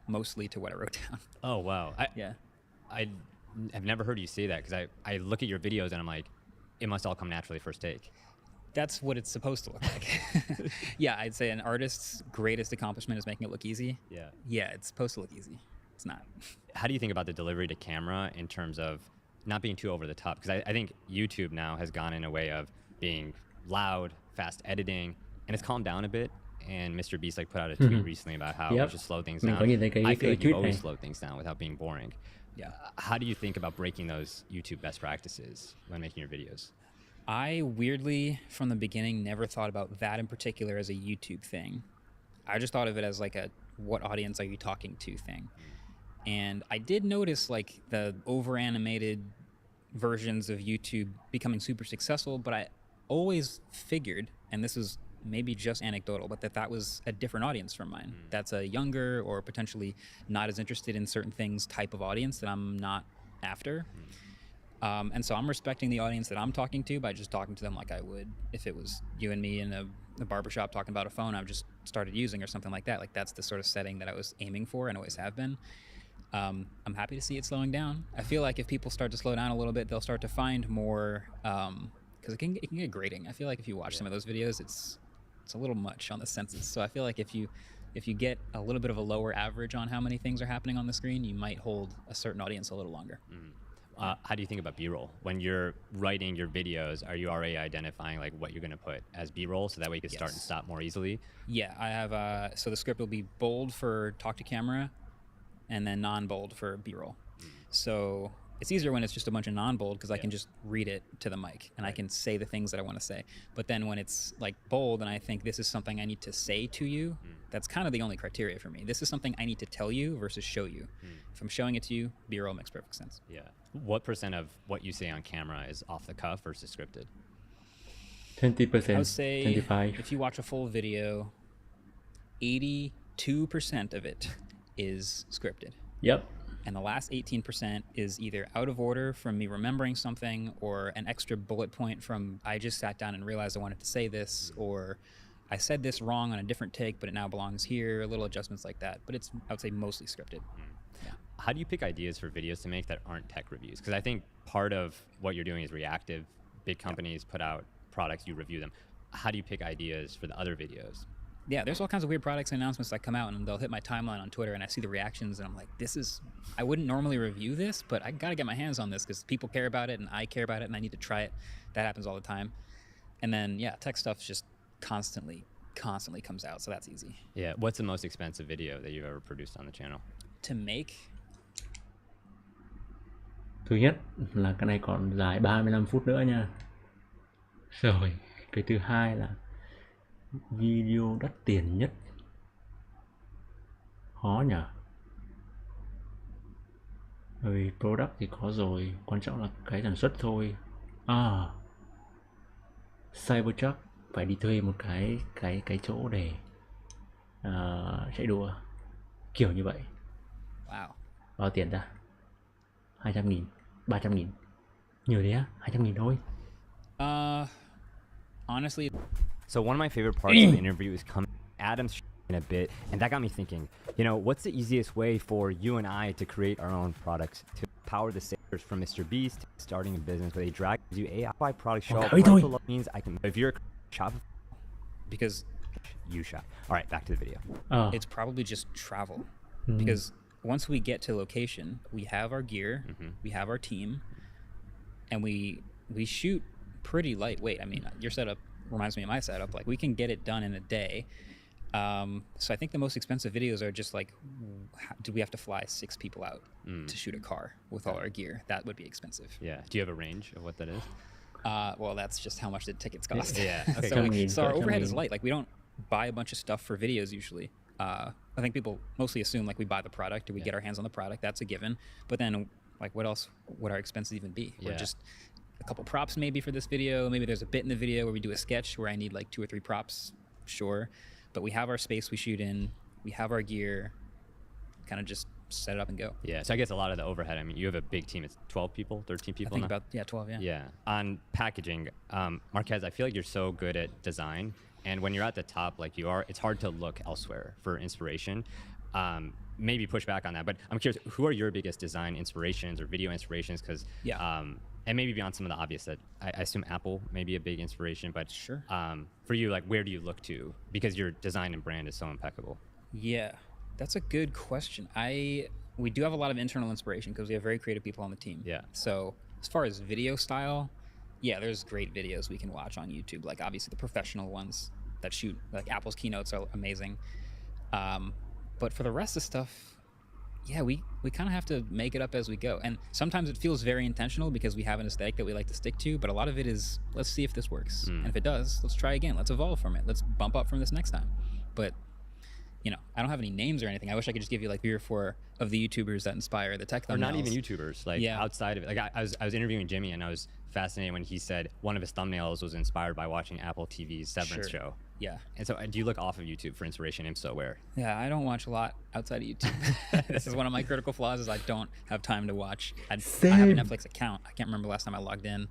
Speaker 4: mostly to what I wrote down.
Speaker 3: Oh, wow. I have never heard you say that, because I look at your videos and I'm like, it must all come naturally first take.
Speaker 4: That's what it's supposed to look like. Yeah, I'd say an artist's greatest accomplishment is making it look easy. Yeah, it's supposed to look easy. It's not.
Speaker 3: How do you think about the delivery to camera in terms of not being too over the top? Because I think YouTube now has gone in a way of being loud, fast editing, and it's calmed down a bit. And Mr. Beast put out a tweet recently about how we should slow things down. I feel like you always slow things down without being boring.
Speaker 4: Yeah.
Speaker 3: How do you think about breaking those YouTube best practices when making your videos?
Speaker 4: I weirdly, from the beginning, never thought about that in particular as a YouTube thing. I just thought of it as like a what audience are you talking to thing. And I did notice like the over-animated versions of YouTube becoming super successful, but I always figured, and this is maybe just anecdotal, but that was a different audience from mine. That's a younger or potentially not as interested in certain things type of audience that I'm not after. And so I'm respecting the audience that I'm talking to by just talking to them like I would if it was you and me in a barbershop talking about a phone I've just started using or something like that. Like, that's the sort of setting that I was aiming for and always have been. I'm happy to see it slowing down. I feel like if people start to slow down a little bit, they'll start to find more, because it can get grating. I feel like if you watch some of those videos, it's a little much on the senses. So I feel like if you get a little bit of a lower average on how many things are happening on the screen, you might hold a certain audience a little longer.
Speaker 3: How do you think about B-roll? When you're writing your videos, are you already identifying like what you're going to put as B-roll so that way you can start and stop more easily?
Speaker 4: Yeah, I have, so the script will be bold for talk to camera and then non-bold for B-roll. So it's easier when it's just a bunch of non-bold because I can just read it to the mic and I can say the things that I want to say. But then when it's like bold and I think this is something I need to say to you, that's kind of the only criteria for me. This is something I need to tell you versus show you. If I'm showing it to you, B-roll makes perfect sense.
Speaker 3: Yeah. What % of what you say on camera is off the cuff versus scripted?
Speaker 1: 20%.
Speaker 4: I would say
Speaker 1: 25.
Speaker 4: if you watch a full video, 82% of it is scripted.
Speaker 1: Yep.
Speaker 4: And the last 18% is either out of order from me remembering something, or an extra bullet point from I just sat down and realized I wanted to say this, or I said this wrong on a different take, but it now belongs here, little adjustments like that. But it's, I would say, mostly scripted. Yeah.
Speaker 3: How do you pick ideas for videos to make that aren't tech reviews? Because I think part of what you're doing is reactive. Big companies put out products, you review them. How do you pick ideas for the other videos?
Speaker 4: Yeah, there's all kinds of weird products and announcements that come out, and they'll hit my timeline on Twitter, and I see the reactions, and I'm like, this is, I wouldn't normally review this, but I gotta get my hands on this because people care about it, and I care about it, and I need to try it. That happens all the time. And then, yeah, tech stuff just constantly comes out, so that's easy.
Speaker 3: Yeah, what's the most expensive video that you've ever produced on the channel?
Speaker 4: To make?
Speaker 1: Thứ nhất là cái này còn dài 35 phút nữa nha. Rồi, cái thứ hai là video đắt tiền nhất. Khó nhỉ? Bởi vì product thì có rồi, quan trọng là cái sản xuất thôi. Cybertruck phải đi thuê một cái chỗ để chạy đua kiểu như vậy.
Speaker 4: Wow.
Speaker 1: Bao tiền ra? 200.000, 300.000. Nhiều thế á? 200.000 thôi.
Speaker 4: Honestly,
Speaker 3: So one of my favorite parts of the interview is coming Adam's in a bit, and that got me thinking, you know, what's the easiest way for you and I to create our own products, to power the sales from Mr. Beast to starting a business where they drag you AI products show up means I can, if you're a shop,
Speaker 4: because
Speaker 3: you shop. All right, back to the video.
Speaker 4: it's probably just travel. Because once we get to location, we have our gear, we have our team, and we shoot pretty lightweight. I mean, your setup reminds me of my setup. Like, we can get it done in a day. So I think the most expensive videos are just like, do we have to fly 6 people out to shoot a car with all our gear? That would be expensive.
Speaker 3: Yeah. Do you have a range of what that is?
Speaker 4: Well, that's just how much the tickets cost.
Speaker 3: Yeah.
Speaker 4: So,
Speaker 3: Okay.
Speaker 4: so our overhead is light. Like, we don't buy a bunch of stuff for videos usually. I think people mostly assume like we buy the product or we get our hands on the product. That's a given. But then, like, what else would our expenses even be?
Speaker 3: Yeah.
Speaker 4: We're just a couple props maybe for this video. Maybe there's a bit in the video where we do a sketch where I need like 2 or 3 props. Sure. But we have our space we shoot in. We have our gear. Kind of just set it up and go.
Speaker 3: Yeah. So I guess a lot of the overhead, I mean, you have a big team. It's 12 people, 13 people
Speaker 4: I think
Speaker 3: now?
Speaker 4: about 12, yeah.
Speaker 3: Yeah. On packaging, Marquez, I feel like you're so good at design. And when you're at the top like you are, it's hard to look elsewhere for inspiration. Maybe push back on that. But I'm curious, who are your biggest design inspirations or video inspirations? Because and maybe beyond some of the obvious that I assume Apple may be a big inspiration, but
Speaker 4: Sure.
Speaker 3: For you, like, where do you look to? Because your design and brand is so impeccable.
Speaker 4: Yeah, that's a good question. We do have a lot of internal inspiration because we have very creative people on the team.
Speaker 3: Yeah.
Speaker 4: So as far as video style, yeah, there's great videos we can watch on YouTube. Like, obviously the professional ones that shoot, like Apple's keynotes are amazing. But for the rest of the stuff, yeah, we kind of have to make it up as we go. And sometimes it feels very intentional because we have an aesthetic that we like to stick to, but a lot of it is, let's see if this works. And if it does, let's try again. Let's evolve from it. Let's bump up from this next time. But, you know, I don't have any names or anything. I wish I could just give you like 3 or 4 of the YouTubers that inspire the tech thumbnails.
Speaker 3: Or not even YouTubers, like outside of it. Like I was interviewing Jimmy, and I was fascinated when he said one of his thumbnails was inspired by watching Apple TV's Severance show.
Speaker 4: Yeah.
Speaker 3: And so do you look off of YouTube for inspiration? If so, where?
Speaker 4: Yeah, I don't watch a lot outside of YouTube. This is one of my critical flaws is I don't have time to watch. I have a Netflix account. I can't remember last time I logged in.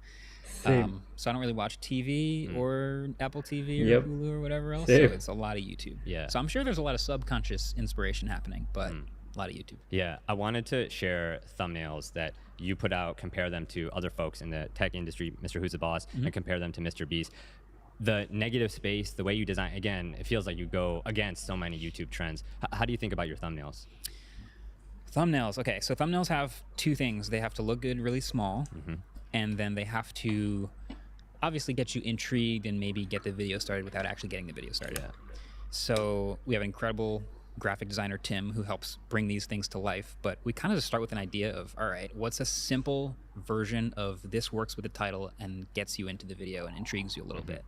Speaker 4: So I don't really watch TV or Apple TV or Hulu or whatever else. So it's a lot of YouTube.
Speaker 3: Yeah.
Speaker 4: So I'm sure there's a lot of subconscious inspiration happening, but a lot of YouTube.
Speaker 3: Yeah, I wanted to share thumbnails that you put out, compare them to other folks in the tech industry, Mr. Who's the Boss, and compare them to Mr. Beast. The negative space, the way you design, again, it feels like you go against so many YouTube trends. How do you think about your thumbnails?
Speaker 4: Thumbnails. Okay, so thumbnails have 2 things. They have to look good, really small, and then they have to obviously get you intrigued and maybe get the video started without actually getting the video started.
Speaker 3: Yeah.
Speaker 4: So we have an incredible graphic designer, Tim, who helps bring these things to life. But we kind of just start with an idea of, all right, what's a simple version of this works with the title and gets you into the video and intrigues you a little bit.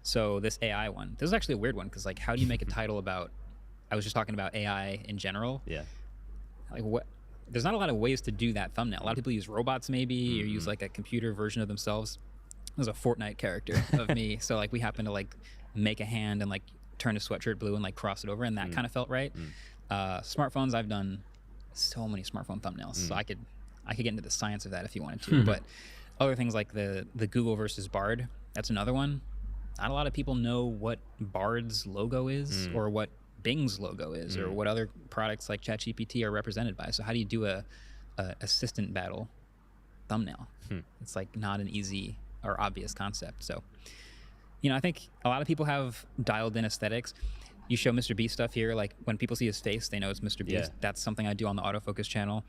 Speaker 4: So this AI one, this is actually a weird one because, like, how do you make a title about, I was just talking about AI in general.
Speaker 3: Yeah.
Speaker 4: Like, what? There's not a lot of ways to do that thumbnail. A lot of people use robots maybe or use like a computer version of themselves. There's a Fortnite character of me. So like we happen to like make a hand and like turn a sweatshirt blue and like cross it over, and that kind of felt right. Smartphones, I've done so many smartphone thumbnails, so I could get into the science of that if you wanted to. But other things like the Google versus Bard, that's another one. Not a lot of people know what Bard's logo is or what Bing's logo is or what other products like ChatGPT are represented by. So how do you do a assistant battle thumbnail? It's like not an easy or obvious concept. So, you know, I think a lot of people have dialed in aesthetics. You show Mr. Beast stuff here, like when people see his face, they know it's Mr. Beast.
Speaker 3: Yeah.
Speaker 4: That's something I do on the autofocus channel.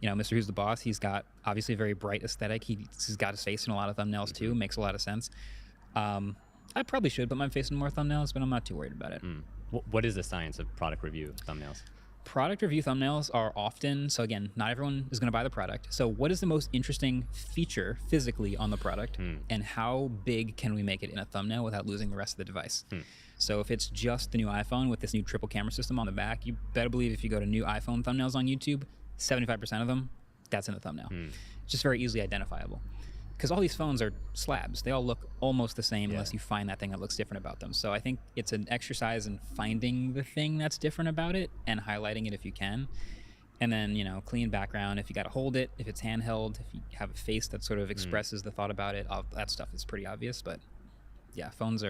Speaker 4: You know, Mr. Who's the Boss, he's got obviously a very bright aesthetic. He's got his face in a lot of thumbnails too. Makes a lot of sense. I probably should put my face in more thumbnails, but I'm not too worried about it.
Speaker 3: What is the science of product review thumbnails?
Speaker 4: Product review thumbnails are often, so again, not everyone is going to buy the product. So what is the most interesting feature physically on the product, and how big can we make it in a thumbnail without losing the rest of the device? So if it's just the new iPhone with this new triple camera system on the back, you better believe if you go to new iPhone thumbnails on YouTube, 75% of them, that's in the thumbnail. It's just very easily identifiable. Because all these phones are slabs. They all look almost the same unless you find that thing that looks different about them. So I think it's an exercise in finding the thing that's different about it and highlighting it if you can. And then, you know, clean background, if you got to hold it, if it's handheld, if you have a face that sort of expresses the thought about it, all that stuff is pretty obvious. But yeah, phones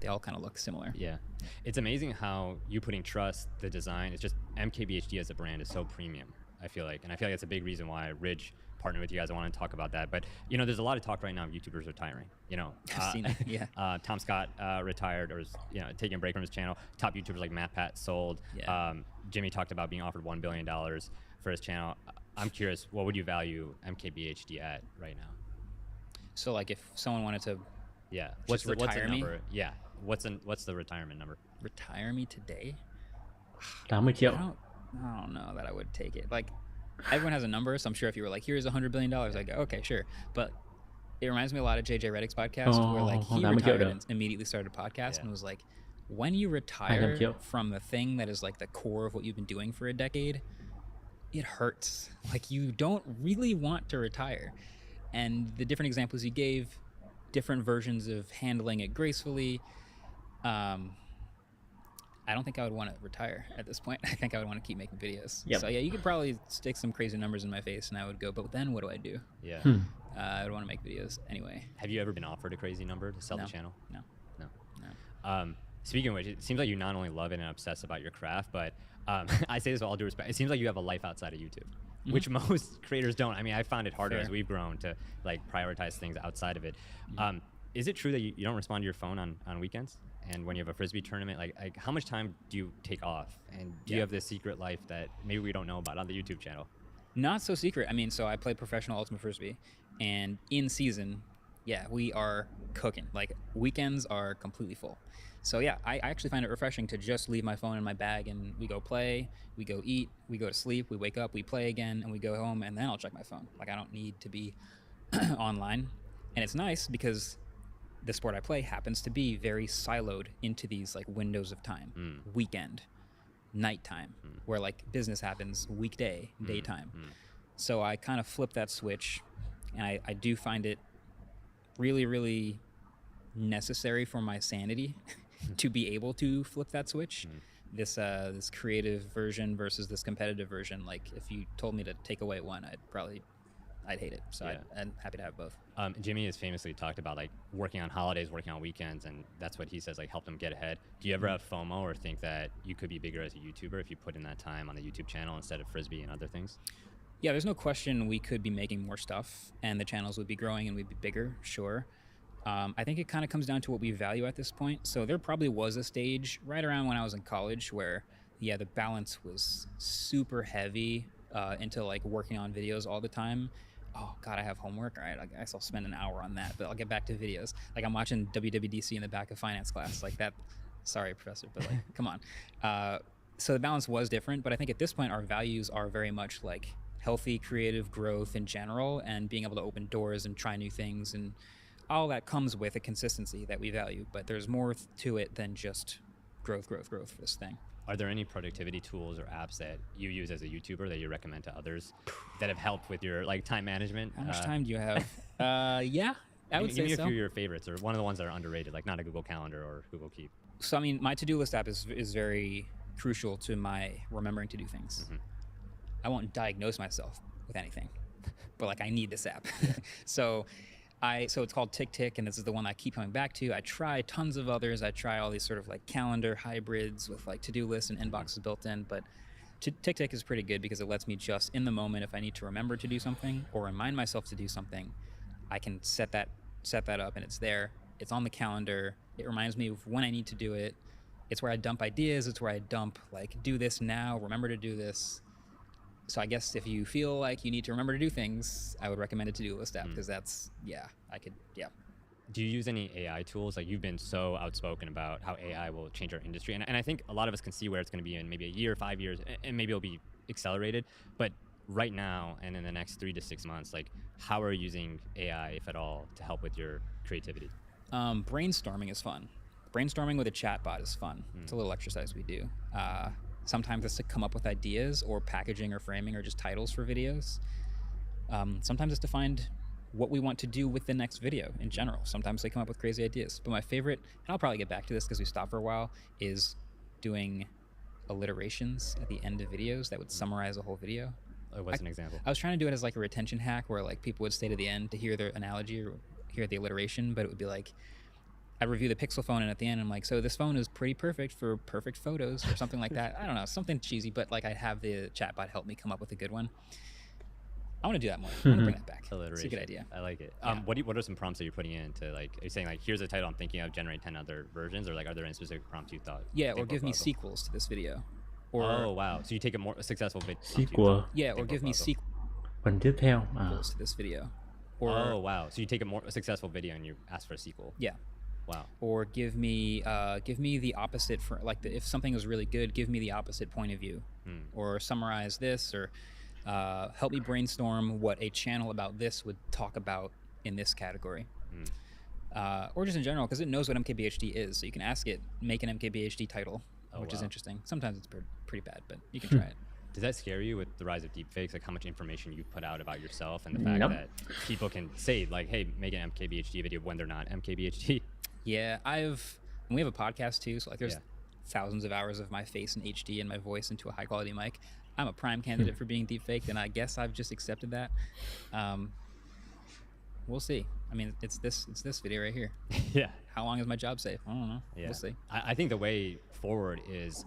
Speaker 4: they all kind of look similar.
Speaker 3: Yeah. It's amazing how you putting trust, the design, it's just MKBHD as a brand is so premium, I feel like. And I feel like it's a big reason why Ridge partner with you guys. I want to talk about that, but you know, there's a lot of talk right now of YouTubers retiring. You know,
Speaker 4: I've seen it. Yeah.
Speaker 3: Tom Scott retired, or is, you know, taking a break from his channel. Top YouTubers like MatPat sold.
Speaker 4: Yeah.
Speaker 3: Jimmy talked about being offered $1 billion for his channel. I'm curious, what would you value MKBHD at right now?
Speaker 4: So like if someone wanted to
Speaker 3: what's the
Speaker 4: retire me?
Speaker 3: number? Yeah, what's the retirement number?
Speaker 4: Retire me today?
Speaker 1: 80 triệu.
Speaker 4: I don't know that I would take it. Like, everyone has a number, so I'm sure if you were like, here's $100 billion, I'd go, okay, sure. But it reminds me a lot of JJ Redick's podcast, where like he retired and immediately started a podcast and was like, when you retire from the thing that is like the core of what you've been doing for a decade, it hurts. Like, you don't really want to retire. And the different examples he gave, different versions of handling it gracefully, I don't think I would want to retire at this point. I think I would want to keep making videos.
Speaker 1: Yep.
Speaker 4: So yeah, you could probably stick some crazy numbers in my face and I would go, but then what do I do?
Speaker 3: Yeah.
Speaker 4: I would want to make videos anyway.
Speaker 3: Have you ever been offered a crazy number to sell the channel?
Speaker 4: No.
Speaker 3: Speaking of which, it seems like you not only love it and obsess about your craft, but I say this with all due respect, it seems like you have a life outside of YouTube, which most creators don't. I mean, I found it harder as we've grown to like prioritize things outside of it. Is it true that you don't respond to your phone on weekends? And when you have a Frisbee tournament, like how much time do you take off? And do you have this secret life that maybe we don't know about on the YouTube channel?
Speaker 4: Not so secret. I mean, so I play professional Ultimate Frisbee, and in season, we are cooking. Like, weekends are completely full. So yeah, I actually find it refreshing to just leave my phone in my bag and we go play, we go eat, we go to sleep, we wake up, we play again, and we go home, and then I'll check my phone. Like, I don't need to be online. And it's nice because the sport I play happens to be very siloed into these like windows of time. Weekend, nighttime, where like business happens weekday, daytime. So I kind of flip that switch, and I do find it really, really necessary for my sanity to be able to flip that switch. This creative version versus this competitive version. Like, if you told me to take away one, I'd hate it. So I'm happy to have both.
Speaker 3: Jimmy has famously talked about like working on holidays, working on weekends, and that's what he says like helped him get ahead. Do you ever have FOMO or think that you could be bigger as a YouTuber if you put in that time on the YouTube channel instead of Frisbee and other things?
Speaker 4: Yeah, there's no question we could be making more stuff and the channels would be growing and we'd be bigger, sure. I think it kind of comes down to what we value at this point. So there probably was a stage right around when I was in college where, the balance was super heavy into like working on videos all the time. Oh God, I have homework. All right, I guess I'll spend an hour on that, but I'll get back to videos. Like, I'm watching WWDC in the back of finance class, like that. Sorry, professor, but like, come on. So the balance was different, but I think at this point our values are very much like healthy creative growth in general, and being able to open doors and try new things, and all that comes with a consistency that we value. But there's more to it than just growth for this thing.
Speaker 3: Are there any productivity tools or apps that you use as a YouTuber that you recommend to others that have helped with your like time management?
Speaker 4: How much time do you have? Yeah, I would
Speaker 3: Give
Speaker 4: say
Speaker 3: me a
Speaker 4: so.
Speaker 3: few of your favorites, or one of the ones that are underrated, like not a Google Calendar or Google Keep.
Speaker 4: So I mean, my to-do list app is very crucial to my remembering to do things.
Speaker 3: Mm-hmm.
Speaker 4: I won't diagnose myself with anything, but like I need this app. so it's called Tick Tick, and this is the one I keep coming back to. I try tons of others. I try all these sort of like calendar hybrids with like to-do lists and inboxes built in, but Tick Tick is pretty good because it lets me just in the moment, if I need to remember to do something or remind myself to do something, I can set that up and it's there. It's on the calendar. It reminds me of when I need to do it. It's where I dump ideas. It's where I dump like, do this now, remember to do this. So I guess if you feel like you need to remember to do things, I would recommend a to-do list app because that's,
Speaker 3: Do you use any AI tools? Like you've been so outspoken about how AI will change our industry. And I think a lot of us can see where it's going to be in maybe a year, 5 years, and maybe it'll be accelerated. But right now and in the next 3 to 6 months, like how are you using AI, if at all, to help with your creativity?
Speaker 4: Brainstorming is fun. Brainstorming with a chatbot is fun. It's a little exercise we do. Sometimes it's to come up with ideas or packaging or framing or just titles for videos. Sometimes it's to find what we want to do with the next video in general. Sometimes they come up with crazy ideas. But my favorite, and I'll probably get back to this because we stopped for a while, is doing alliterations at the end of videos that would summarize a whole video.
Speaker 3: What's an example?
Speaker 4: I was trying to do it as like a retention hack where like people would stay to the end to hear their analogy or hear the alliteration, but it would be like, I'd review the Pixel phone and at the end I'm like, so this phone is pretty perfect for perfect photos or something like that. I don't know, something cheesy, but like I'd have the chatbot help me come up with a good one. I want to do that more. I want to bring that back. It's a good idea.
Speaker 3: I like it.
Speaker 4: Yeah.
Speaker 3: What are some prompts that you're putting in to like, are you saying like, here's a title I'm thinking of, generate 10 other versions, or like, are there any specific prompts you thought?
Speaker 4: Yeah, or
Speaker 3: think
Speaker 4: give me
Speaker 3: worthwhile?
Speaker 4: sequels to this video. Or,
Speaker 3: Oh, wow. So you take a more successful video.
Speaker 1: Sequel.
Speaker 4: yeah, or give me sequels
Speaker 1: Phần tiếp theo.
Speaker 4: to this video. Or,
Speaker 3: Oh, wow. So you take a more successful video and you ask for a sequel.
Speaker 4: yeah.
Speaker 3: Wow.
Speaker 4: Or give me the opposite for like if something is really good, give me the opposite point of view, or summarize this, or help me brainstorm what a channel about this would talk about in this category, or just in general because it knows what MKBHD is, so you can ask it make an MKBHD title, which is
Speaker 3: wow.
Speaker 4: interesting. Sometimes it's pretty bad, but you can try it.
Speaker 3: Does that scare you with the rise of deepfakes? Like how much information you put out about yourself and the fact
Speaker 1: Nope.
Speaker 3: that people can say like, hey, make an MKBHD video when they're not MKBHD?
Speaker 4: Yeah, and we have a podcast too, so like there's
Speaker 3: Yeah.
Speaker 4: thousands of hours of my face in HD and my voice into a high quality mic. I'm a prime candidate for being deepfaked, and I guess I've just accepted that. We'll see. I mean, it's this video right here.
Speaker 3: Yeah.
Speaker 4: How long is my job safe? I don't know.
Speaker 3: Yeah.
Speaker 4: We'll see.
Speaker 3: I think the way forward is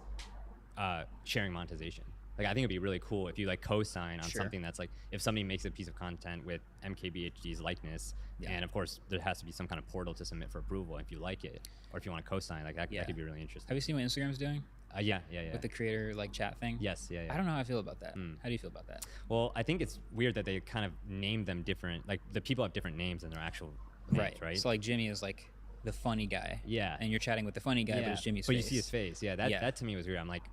Speaker 3: sharing monetization. Like I think it'd be really cool if you like co-sign on
Speaker 4: Sure.
Speaker 3: something that's like, if somebody makes a piece of content with MKBHD's likeness,
Speaker 4: Yeah.
Speaker 3: and of course there has to be some kind of portal to submit for approval if you like it, or if you want to co-sign, like that
Speaker 4: Yeah.
Speaker 3: could be really interesting.
Speaker 4: Have you seen what Instagram's doing
Speaker 3: Yeah.
Speaker 4: with the creator like chat thing?
Speaker 3: Yes, yeah.
Speaker 4: I don't know how I feel about that. How do you feel about that?
Speaker 3: Well, I think it's weird that they kind of name them different. Like the people have different names than their actual names, right?
Speaker 4: So like Jimmy is like the funny guy.
Speaker 3: Yeah.
Speaker 4: And you're chatting with the funny guy, but it's Jimmy's
Speaker 3: but
Speaker 4: face.
Speaker 3: you see his face. Yeah, that
Speaker 4: Yeah.
Speaker 3: that to me was weird. I'm like,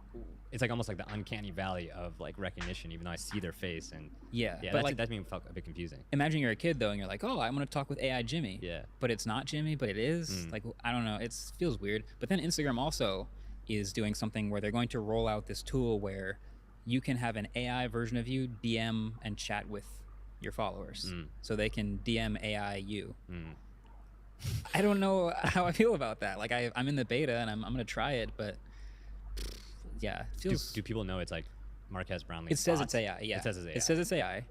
Speaker 3: it's like almost like the uncanny valley of like recognition, even though I see their face. And
Speaker 4: Yeah,
Speaker 3: yeah,
Speaker 4: but
Speaker 3: that's,
Speaker 4: like-
Speaker 3: that to me felt a bit confusing.
Speaker 4: Imagine you're a kid though, and you're like, oh, I'm gonna talk with AI Jimmy.
Speaker 3: Yeah.
Speaker 4: But it's not Jimmy, but it is. Like I don't know, it feels weird. But then Instagram also is doing something where they're going to roll out this tool where you can have an AI version of you DM and chat with your followers, so they can DM AI you. I don't know how I feel about that. Like I'm in the beta and I'm gonna try it, but yeah, it feels.
Speaker 3: Do people know it's like Marquez Brownlee?
Speaker 4: It says
Speaker 3: bots?
Speaker 4: it's AI. Yeah,
Speaker 3: It says it's AI.
Speaker 4: It says it's AI.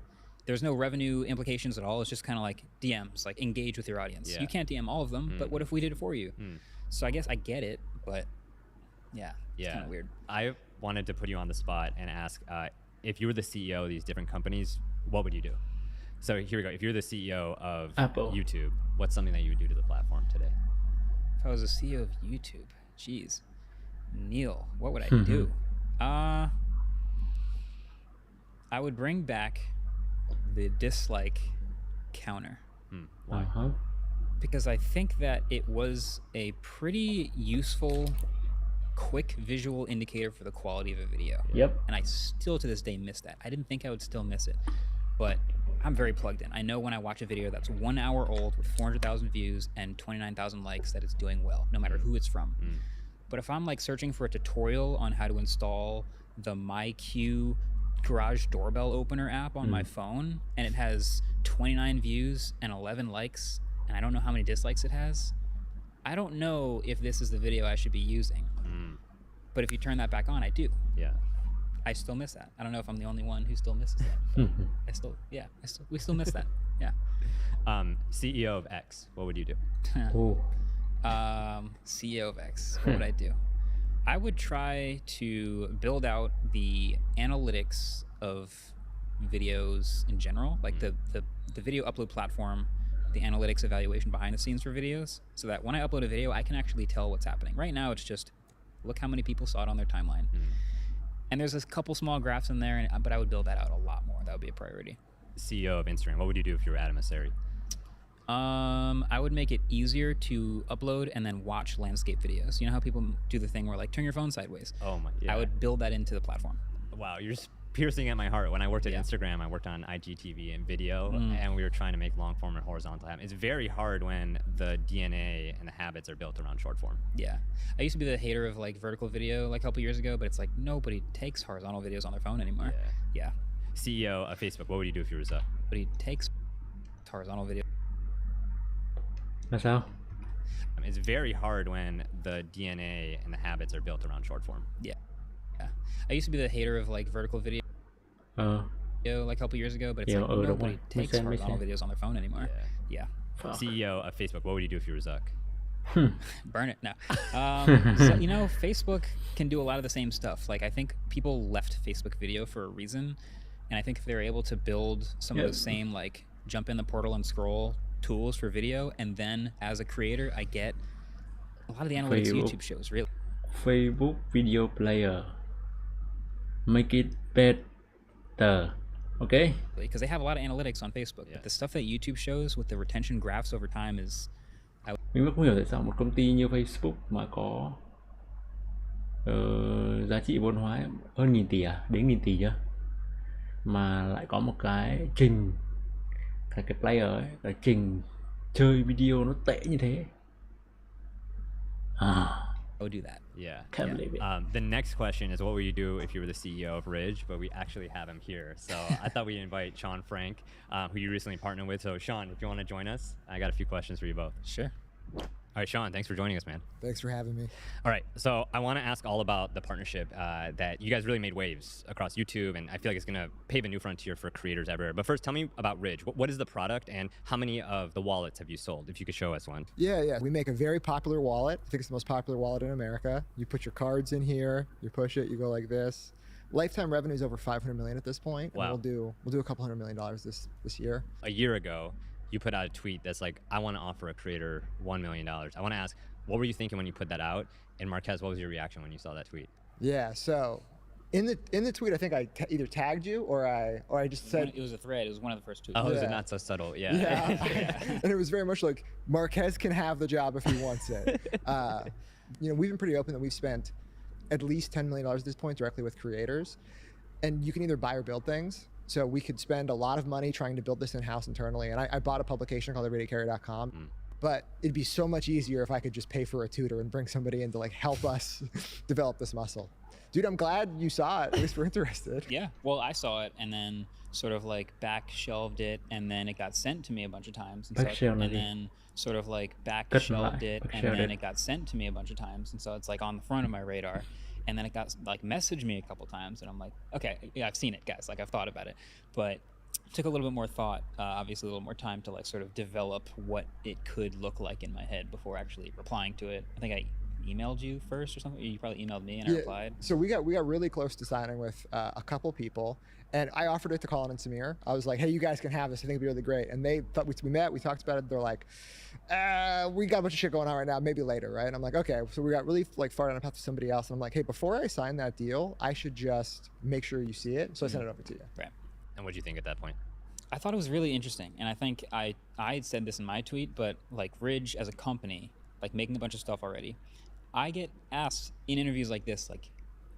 Speaker 4: There's no revenue implications at all. It's just kind of like DMs, like engage with your audience.
Speaker 3: Yeah.
Speaker 4: You can't DM all of them, but what if we did it for you? So I guess I get it, but yeah, it's kind of weird.
Speaker 3: I wanted to put you on the spot and ask if you were the CEO of these different companies, what would you do? So here we go. If you're the CEO of
Speaker 1: Apple.
Speaker 3: YouTube, what's something that you would do to the platform today?
Speaker 4: If I was a CEO of YouTube, jeez, Neil, what would I do? I would bring back the dislike counter.
Speaker 3: Why?
Speaker 4: Because I think that it was a pretty useful, quick visual indicator for the quality of a video.
Speaker 1: Yep.
Speaker 4: And I still to this day miss that. I didn't think I would still miss it, but I'm very plugged in. I know when I watch a video that's 1 hour old with 400,000 views and 29,000 likes that it's doing well, no matter who it's from. But if I'm like searching for a tutorial on how to install the MyQ garage doorbell opener app on my phone and it has 29 views and 11 likes and I don't know how many dislikes it has, I don't know if this is the video I should be using. But if you turn that back on, I do.
Speaker 3: Yeah.
Speaker 4: I still miss that. I don't know if I'm the only one who still misses that. We still miss that. Yeah.
Speaker 3: CEO of X, what would you do?
Speaker 1: Ooh.
Speaker 4: CEO of X, what would I do? I would try to build out the analytics of videos in general, like the video upload platform, the analytics evaluation behind the scenes for videos, so that when I upload a video, I can actually tell what's happening. Right now, it's just, look how many people saw it on their timeline. And there's a couple small graphs in there, but I would build that out a lot more. That would be a priority.
Speaker 3: CEO of Instagram, what would you do if you were Adam Mosseri?
Speaker 4: I would make it easier to upload and then watch landscape videos. You know how people do the thing where like turn your phone sideways?
Speaker 3: Oh my, yeah.
Speaker 4: I would build that into the platform.
Speaker 3: Wow, you're just piercing at my heart. When I worked at
Speaker 4: Yeah.
Speaker 3: Instagram, I worked on IGTV and video, and we were trying to make long form and horizontal happen. It's very hard when the DNA and the habits are built around short form.
Speaker 4: Yeah. I used to be the hater of like vertical video like a couple years ago, but it's like nobody takes horizontal videos on their phone anymore. Yeah.
Speaker 3: CEO of Facebook, what would you do if you were Zuck?
Speaker 4: Nobody takes horizontal video.
Speaker 1: Là sao?
Speaker 3: It's very hard when the DNA and the habits are built around short form.
Speaker 4: Yeah. I used to be the hater of like vertical video like a couple years ago, but it's
Speaker 1: Yeah,
Speaker 4: like
Speaker 1: đúng
Speaker 4: nobody
Speaker 1: rồi.
Speaker 4: takes
Speaker 1: Make
Speaker 4: horizontal
Speaker 1: sense.
Speaker 4: videos on their phone anymore. Yeah.
Speaker 1: Fuck.
Speaker 3: CEO of Facebook, what would you do if you were Zuck?
Speaker 4: Burn it. No. So, you know, Facebook can do a lot of the same stuff. Like, I think people left Facebook video for a reason. And I think if they're able to build some of the same, like, jump in the portal and scroll tools for video, and then as a creator, I get a lot of the analytics
Speaker 1: Facebook.
Speaker 4: YouTube shows, really.
Speaker 1: Facebook video player. Make it better. Okay?
Speaker 4: Because they have a lot of analytics on Facebook. But the stuff that YouTube shows with the retention graphs over time is...
Speaker 1: Mình vẫn không hiểu tại sao một công ty như Facebook mà có giá trị vốn hóa hơn 1.000 tỷ à? Đến 1.000 tỷ chưa? Mà lại có một cái trình, cái player ấy, cái trình chơi video nó tệ như thế.
Speaker 4: I would do that.
Speaker 3: Yeah.
Speaker 1: Can't believe it.
Speaker 3: The next question is, what would you do if you were the CEO of Ridge? But we actually have him here. So I thought we'd invite Sean Frank, who you recently partnered with. So Sean, if you want to join us, I got a few questions for you both.
Speaker 4: Sure.
Speaker 3: All right, Sean, thanks for joining us, man.
Speaker 7: Thanks for having me.
Speaker 3: All right, so I want to ask all about the partnership that you guys really made waves across YouTube, and I feel like it's going to pave a new frontier for creators everywhere. But first, tell me about Ridge. What is the product, and how many of the wallets have you sold? If you could show us one.
Speaker 7: Yeah. We make a very popular wallet. I think it's the most popular wallet in America. You put your cards in here, you push it, you go like this. Lifetime revenue is over 500 million at this point.
Speaker 3: Wow.
Speaker 7: And we'll do a couple $100 million this year.
Speaker 3: A year ago, you put out a tweet that's like, I want to offer a creator $1 million. I want to ask, what were you thinking when you put that out? And Marquez, what was your reaction when you saw that tweet?
Speaker 7: Yeah. So in the tweet, I think I either tagged you or I just said
Speaker 4: It was a thread. It was one of the first tweets.
Speaker 3: Oh, is
Speaker 7: Yeah.
Speaker 3: it not so subtle? Yeah.
Speaker 7: Yeah. And it was very much like Marquez can have the job if he wants it. You know, we've been pretty open that we've spent at least $10 million at this point directly with creators, and you can either buy or build things. So we could spend a lot of money trying to build this in-house internally. And I bought a publication called everydaycarrier.com. But it'd be so much easier if I could just pay for a tutor and bring somebody in to like help us develop this muscle. Dude, I'm glad you saw it. At least we're interested.
Speaker 4: Yeah. Well, I saw it and then sort of like back shelved it, and then it got sent to me a bunch of times. And,
Speaker 1: Backshelved
Speaker 4: then sort of like back
Speaker 1: Cất
Speaker 4: shelved
Speaker 1: lại,
Speaker 4: it, and
Speaker 1: backshelved
Speaker 4: then
Speaker 1: it.
Speaker 4: it got sent to me a bunch of times. And so it's like on the front of my radar. And then it got like messaged me a couple times, and I'm like, okay, yeah, I've seen it, guys. Like I've thought about it, but took a little bit more thought, obviously a little more time to like sort of develop what it could look like in my head before actually replying to it. I think I emailed you first or something. You probably emailed me and I replied.
Speaker 7: So we got really close to signing with a couple people, and I offered it to Colin and Samir. I was like, hey, you guys can have this. I think it'd be really great. And they thought we met, we talked about it. They're like, we got a bunch of shit going on right now, maybe later, right? And I'm like, okay. So we got really like far down the path to somebody else. And I'm like, hey, before I sign that deal, I should just make sure you see it. So I sent it over to you.
Speaker 4: Right.
Speaker 3: And what do you think at that point?
Speaker 4: I thought it was really interesting, and I think I had said this in my tweet, but like Ridge as a company, like making a bunch of stuff already, I get asked in interviews like this, like,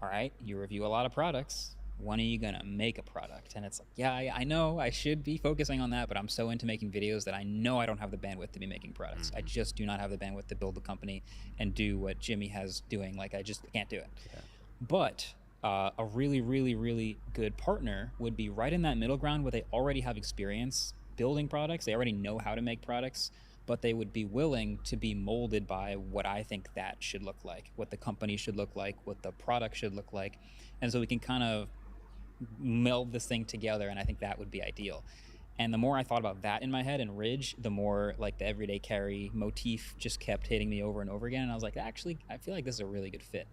Speaker 4: all right, you review a lot of products. When are you gonna make a product? And it's like, yeah, I know I should be focusing on that, but I'm so into making videos that I know I don't have the bandwidth to be making products. I just do not have the bandwidth to build the company and do what Jimmy has doing. Like I just can't do it. Yeah. But a really, really, really good partner would be right in that middle ground where they already have experience building products. They already know how to make products, but they would be willing to be molded by what I think that should look like, what the company should look like, what the product should look like. And so we can kind of meld this thing together, and I think that would be ideal. And the more I thought about that in my head and Ridge, the more like the everyday carry motif just kept hitting me over and over again. And I was like, actually, I feel like this is a really good fit.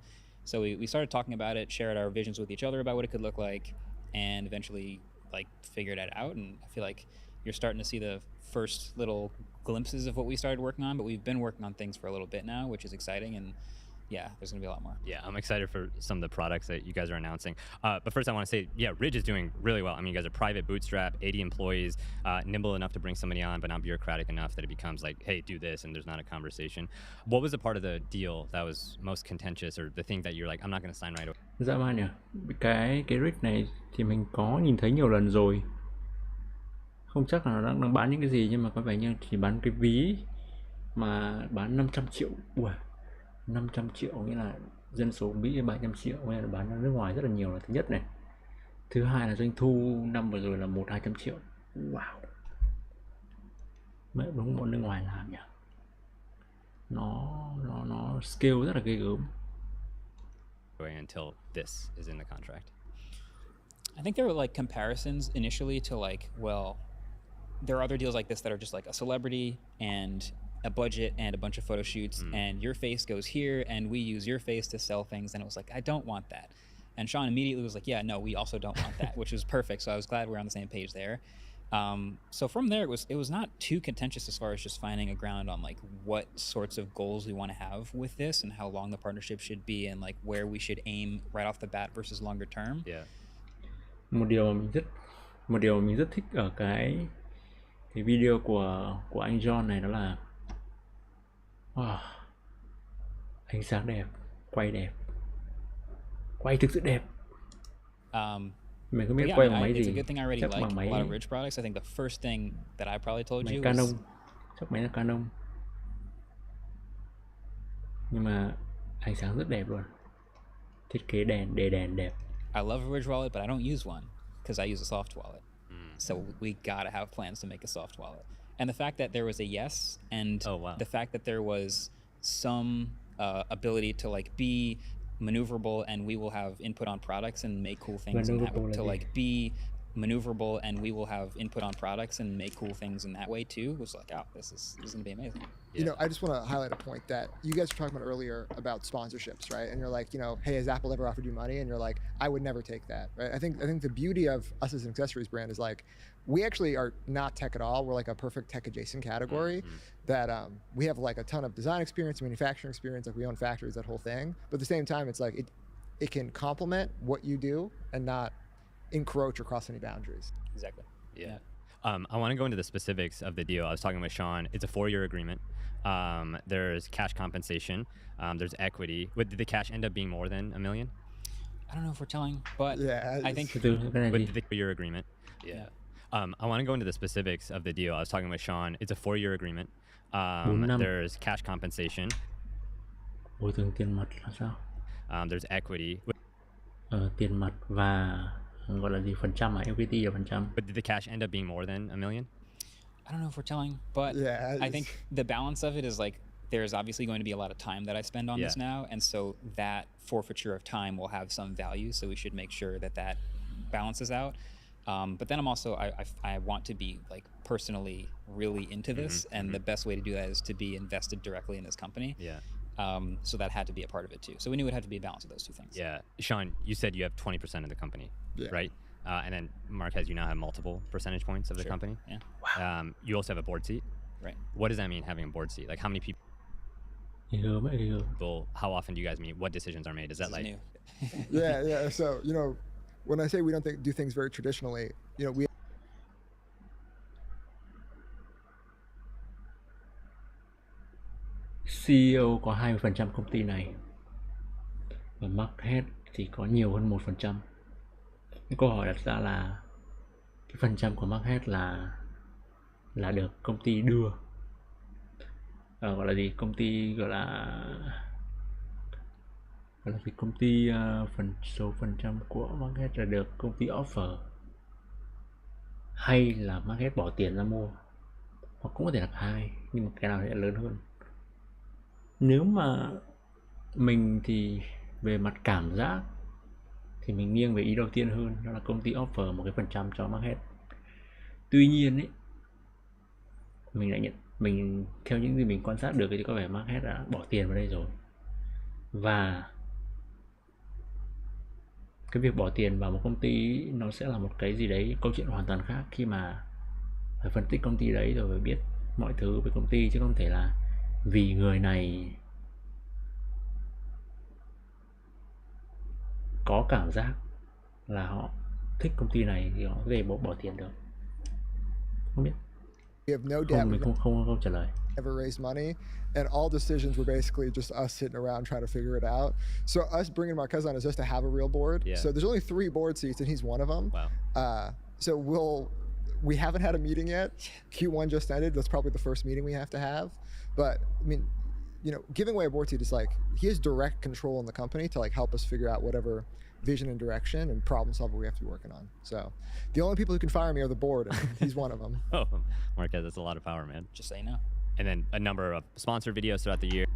Speaker 4: So we started talking about it, shared our visions with each other about what it could look like, and eventually like figured it out. And I feel like you're starting to see the first little glimpses of what we started working on, but we've been working on things for a little bit now, which is exciting. And yeah, there's gonna be a lot more.
Speaker 3: Yeah, I'm excited for some of the products that you guys are announcing. But first I want to say, yeah, Ridge is doing really well. I mean, you guys are private bootstrap, 80 employees, nimble enough to bring somebody on, but not bureaucratic enough that it becomes like, hey, do this, and there's not a conversation. What was the part of the deal that was most contentious, or the thing that you're like, I'm not going to sign right away?
Speaker 1: Dạ vâng nhỉ. Cái rig này thì mình có nhìn thấy nhiều lần rồi. Không chắc là nó đang bán những cái gì, nhưng mà có vẻ như chỉ bán cái ví mà bán 500 triệu. Ui, 500 triệu nghĩa là dân số Mỹ 700 triệu, nghĩa là bán ra nước ngoài rất là nhiều là thứ nhất này. Thứ hai là doanh thu năm vừa rồi là 100-200 triệu. Wow. Mẹ đúng bọn nước ngoài làm nhỉ. Nó scale rất là ghê gớm.
Speaker 3: Until this is in the contract.
Speaker 4: I think there were like comparisons initially to like, well, there are other deals like this that are just like a celebrity and a budget and a bunch of photo shoots, and your face goes here and we use your face to sell things. And it was like, I don't want that. And Sean immediately was like, yeah, no, we also don't want that, which was perfect. So I was glad we're on the same page there. So from there, it was not too contentious as far as just finding a ground on like what sorts of goals we want to have with this and how long the partnership should be and like where we should aim right off the bat versus longer term.
Speaker 3: Yeah.
Speaker 1: Một điều mà mình rất thích ở cái video của anh John này đó là wow, ánh sáng đẹp, quay thực sự đẹp. Mình không biết quay bằng máy gì.
Speaker 4: It's a good thing I already
Speaker 1: chắc
Speaker 4: like
Speaker 1: bằng máy,
Speaker 4: a lot of Ridge products. I think the first thing that I probably told
Speaker 1: máy
Speaker 4: you
Speaker 1: Canon.
Speaker 4: was...
Speaker 1: Chắc máy là Canon. Nhưng mà ánh sáng rất đẹp luôn. Thiết kế đề đèn đẹp.
Speaker 4: I love a Ridge wallet, but I don't use one because I use a soft wallet. So we gotta have plans to make a soft wallet. And the fact that there was a yes, and the fact that there was some ability to like be maneuverable, and we will have input on products and make cool things in that way, to like be maneuverable, and we will have input on products and make cool things in that way too, was like, oh, this is gonna be amazing.
Speaker 7: You know, I just want to highlight a point that you guys were talking about earlier about sponsorships, right? And you're like, you know, hey, has Apple ever offered you money? And you're like, I would never take that, right? I think the beauty of us as an accessories brand is like, we actually are not tech at all. We're like a perfect tech adjacent category that we have like a ton of design experience, manufacturing experience, like we own factories, that whole thing. But at the same time, it's like it can complement what you do and not encroach or cross any boundaries.
Speaker 4: Exactly.
Speaker 3: Yeah. I want to go into the specifics of the deal. I was talking with Sean. It's a 4-year agreement. There's cash compensation. There's equity. Did the cash end up being more than $1 million?
Speaker 4: I don't know if we're telling, but
Speaker 7: yeah,
Speaker 4: I think
Speaker 3: with the 4-year agreement. Yeah. I want to go into the specifics of the deal. I was talking with Sean. It's a 4-year agreement. There's cash compensation.
Speaker 1: Bồi thường tiền mặt là sao?
Speaker 3: There's equity.
Speaker 1: Tiền mặt và gọi là gì, phần trăm à? Equity là phần trăm.
Speaker 3: But did the cash end up being more than $1 million?
Speaker 4: I don't know if we're telling, but
Speaker 7: yeah,
Speaker 4: I think the balance of it is like, there's obviously going to be a lot of time that I spend on this now, and so that forfeiture of time will have some value, so we should make sure that that balances out. But then I'm also, I want to be like personally really into this, and the best way to do that is to be invested directly in this company.
Speaker 3: Yeah.
Speaker 4: So that had to be a part of it too. So we knew it had to be a balance of those two things.
Speaker 3: Yeah. Sean, you said you have 20% of the company, right? And then Marquez, you now have multiple percentage points of the company.
Speaker 4: Yeah.
Speaker 3: Wow. You also have a board seat.
Speaker 4: Right.
Speaker 3: What does that mean, having a board seat? Like, how many people? How often do you guys meet? What decisions are made? Is that like?
Speaker 4: New.
Speaker 7: yeah. So, you know, when I say we don't do things very traditionally, you know, we
Speaker 1: CEO có 20% công ty này và Marquez thì có nhiều hơn 1%. Cái câu hỏi đặt ra là cái phần trăm của Marquez là được công ty đưa, gọi là gì, công ty gọi là gì, công ty phần trăm của Marquez là được công ty offer, hay là Marquez bỏ tiền ra mua. hoặc cũng có thể là cả hai, nhưng mà cái nào sẽ lớn hơn. Nếu mà mình thì về mặt cảm giác thì mình nghiêng về ý đầu tiên hơn, đó là công ty offer một cái phần trăm cho market. Tuy nhiên ấy, mình lại nhận, mình theo những gì mình quan sát được thì có vẻ market đã bỏ tiền vào đây rồi, và cái việc bỏ tiền vào một công ty nó sẽ là một cái gì đấy, câu chuyện hoàn toàn khác khi mà phải phân tích công ty đấy rồi phải biết mọi thứ về công ty, chứ không thể là vì người này có cảm giác là họ thích công ty này thì họ có thể bỏ tiền được. Không biết,
Speaker 7: We have no debt.
Speaker 1: không, mình
Speaker 7: We've
Speaker 1: không trả lời.
Speaker 7: never raised money, and all decisions were basically just us sitting around trying to figure it out. So us bringing Marquez on is just to have a real board.
Speaker 3: Yeah.
Speaker 7: So there's only 3 board seats, and he's one of them.
Speaker 3: Wow.
Speaker 7: So we haven't had a meeting yet. Q1 just ended. That's probably the first meeting we have to have. But I mean, you know, giving away a board seat is like, he has direct control in the company to like help us figure out whatever vision and direction and problem solver we have to be working on. So the only people who can fire me are the board, and he's one of them.
Speaker 3: Oh, Marquez, that's a lot of power, man.
Speaker 4: Just say no.
Speaker 3: And then a number of sponsored videos throughout the year.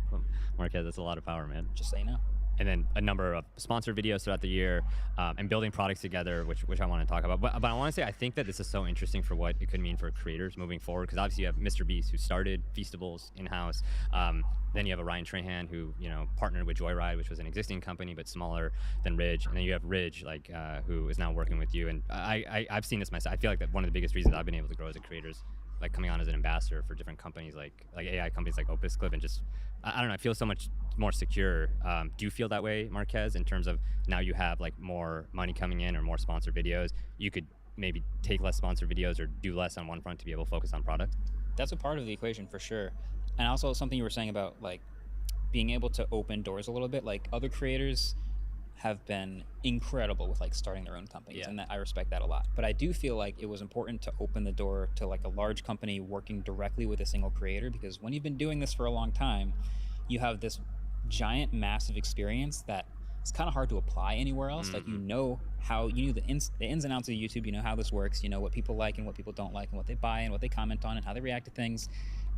Speaker 3: Marquez, that's a lot of power, man.
Speaker 4: Just say no.
Speaker 3: And then a number of sponsored videos throughout the year, and building products together, which I want to talk about. But I want to say, I think that this is so interesting for what it could mean for creators moving forward, because obviously you have Mr. Beast, who started Feastables in-house. Then you have a Ryan Trahan, who, you know, partnered with Joyride, which was an existing company but smaller than Ridge. And then you have Ridge, like, who is now working with you. And I've seen this myself. I feel like that one of the biggest reasons I've been able to grow as a creator is like coming on as an ambassador for different companies, like AI companies like Opus Clip, and just, I don't know, I feel so much more secure. Do you feel that way, Marquez, in terms of now you have like more money coming in or more sponsored videos, you could maybe take less sponsored videos or do less on one front to be able to focus on product?
Speaker 4: That's a part of the equation for sure. And also something you were saying about like being able to open doors a little bit, like other creators have been incredible with like starting their own companies, and that, I respect that a lot. But I do feel like it was important to open the door to like a large company working directly with a single creator, because when you've been doing this for a long time, you have this giant, massive experience that it's kind of hard to apply anywhere else. Like, you know how, you know the ins and outs of YouTube, you know how this works, you know what people like and what people don't like and what they buy and what they comment on and how they react to things.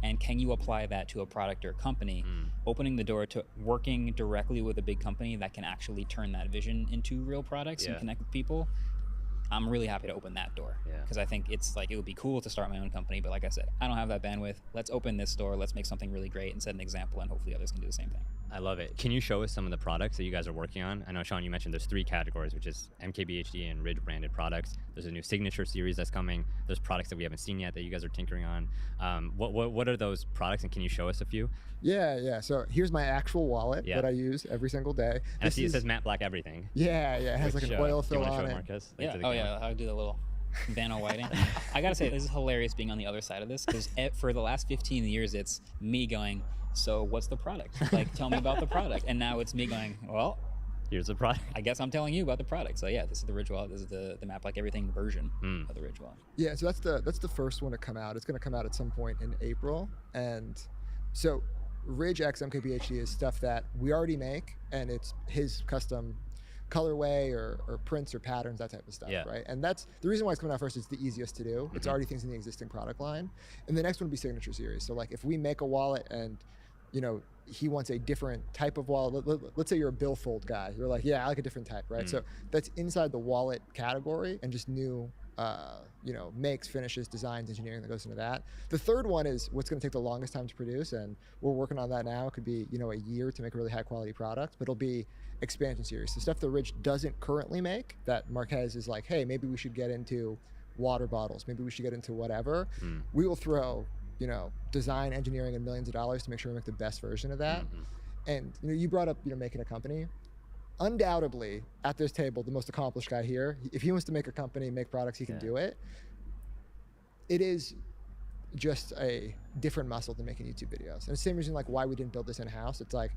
Speaker 4: And can you apply that to a product or a company? Opening the door to working directly with a big company that can actually turn that vision into real products and connect with people. I'm really happy to open that door, because I think it's like, it would be cool to start my own company, but like I said, I don't have that bandwidth. Let's open this door, let's make something really great and set an example, and hopefully others can do the same thing.
Speaker 3: I love it. Can you show us some of the products that you guys are working on? I know, Sean, you mentioned there's 3 categories, which is MKBHD and Ridge branded products. There's a new signature series that's coming. There's products that we haven't seen yet that you guys are tinkering on. What are those products, and can you show us a few?
Speaker 7: Yeah. So here's my actual wallet that I use every single day.
Speaker 3: And I see it says matte black everything.
Speaker 7: Yeah. It has like an oil
Speaker 3: do you
Speaker 7: fill
Speaker 3: want to
Speaker 7: on
Speaker 3: show
Speaker 7: it.
Speaker 3: Marquez?
Speaker 4: Yeah. Oh yeah. I'll do the little Vanna Whiting. I gotta say, this is hilarious being on the other side of this, because for the last 15 years, it's me going, so what's the product? Like, tell me about the product. And now it's me going, well,
Speaker 3: here's the product.
Speaker 4: I guess I'm telling you about the product. So yeah, this is the Ridge wallet. This is the Map Like Everything version of the Ridge wallet.
Speaker 7: Yeah, so that's the first one to come out. It's going to come out at some point in April. And so Ridge X MKBHD is stuff that we already make, and it's his custom colorway or prints or patterns, that type of stuff, right? And that's the reason why it's coming out first. It's the easiest to do. It's already things in the existing product line. And the next one would be signature series. So like if we make a wallet and, you know, he wants a different type of wallet. Let's say you're a billfold guy. You're like, yeah, I like a different type, right? So that's inside the wallet category, and just new, you know, makes, finishes, designs, engineering that goes into that. The third one is what's going to take the longest time to produce, and we're working on that now. It could be, you know, a year to make a really high quality product, but it'll be expansion series. The stuff that Ridge doesn't currently make, that Marquez is like, hey, maybe we should get into water bottles. Maybe we should get into whatever. We will throw, you know, design, engineering, and millions of dollars to make sure we make the best version of that. And, you know, you brought up, you know, making a company. Undoubtedly, at this table, the most accomplished guy here, if he wants to make a company, make products, he can do it. It is just a different muscle than making YouTube videos. And it's the same reason like why we didn't build this in-house. It's like,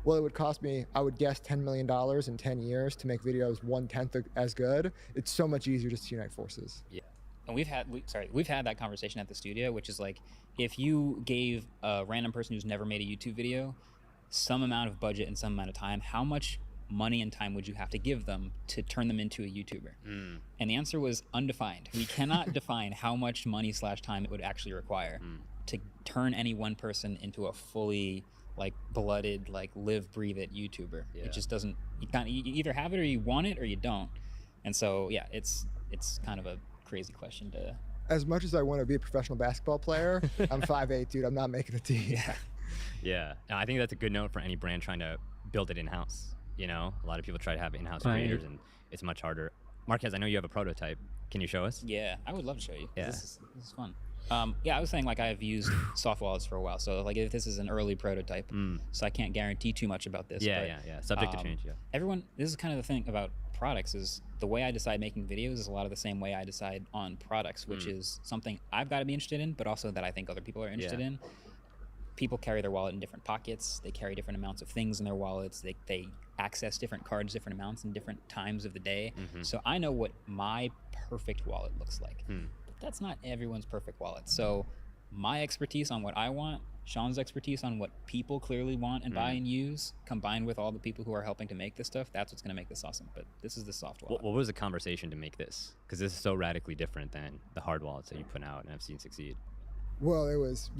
Speaker 7: well, it would cost me, I would guess, $10 million in 10 years to make videos 1/10 as good. It's so much easier just to unite forces.
Speaker 4: Yeah. And we've had that conversation at the studio, which is like, if you gave a random person who's never made a YouTube video some amount of budget and some amount of time, how much money and time would you have to give them to turn them into a YouTuber? And the answer was undefined. We cannot define how much money / time it would actually require. to turn any one person into a fully like blooded, like live, breathe it YouTuber.
Speaker 3: Yeah.
Speaker 4: It just doesn't. You either have it or you want it or you don't. And so yeah, it's kind of a crazy question to.
Speaker 7: As much as I want to be a professional basketball player, I'm 5'8", dude. I'm not making the team.
Speaker 4: Yeah.
Speaker 3: Yeah, and I think that's a good note for any brand trying to build it in-house. You know, a lot of people try to have in-house
Speaker 1: Right.
Speaker 3: creators, and it's much harder. Marquez, I know you have a prototype. Can you show us?
Speaker 4: Yeah, I would love to show you.
Speaker 3: Yeah.
Speaker 4: This is fun. Yeah, I was saying like I've used soft wallets for a while, so like if this is an early prototype, so I can't guarantee too much about this.
Speaker 3: Yeah,
Speaker 4: but,
Speaker 3: Subject to change. Yeah.
Speaker 4: Everyone, this is kind of the thing about products is the way I decide making videos is a lot of the same way I decide on products, which is something I've got to be interested in, but also that I think other people are interested in. People carry their wallet in different pockets. They carry different amounts of things in their wallets. They access different cards, different amounts in different times of the day. So I know what my perfect wallet looks like. But that's not everyone's perfect wallet. So my expertise on what I want, Sean's expertise on what people clearly want and buy and use, combined with all the people who are helping to make this stuff, that's what's going to make this awesome. But this is the soft wallet.
Speaker 3: What was the conversation to make this? Because this is so radically different than the hard wallets that you put out and have seen succeed.
Speaker 7: Well, it was,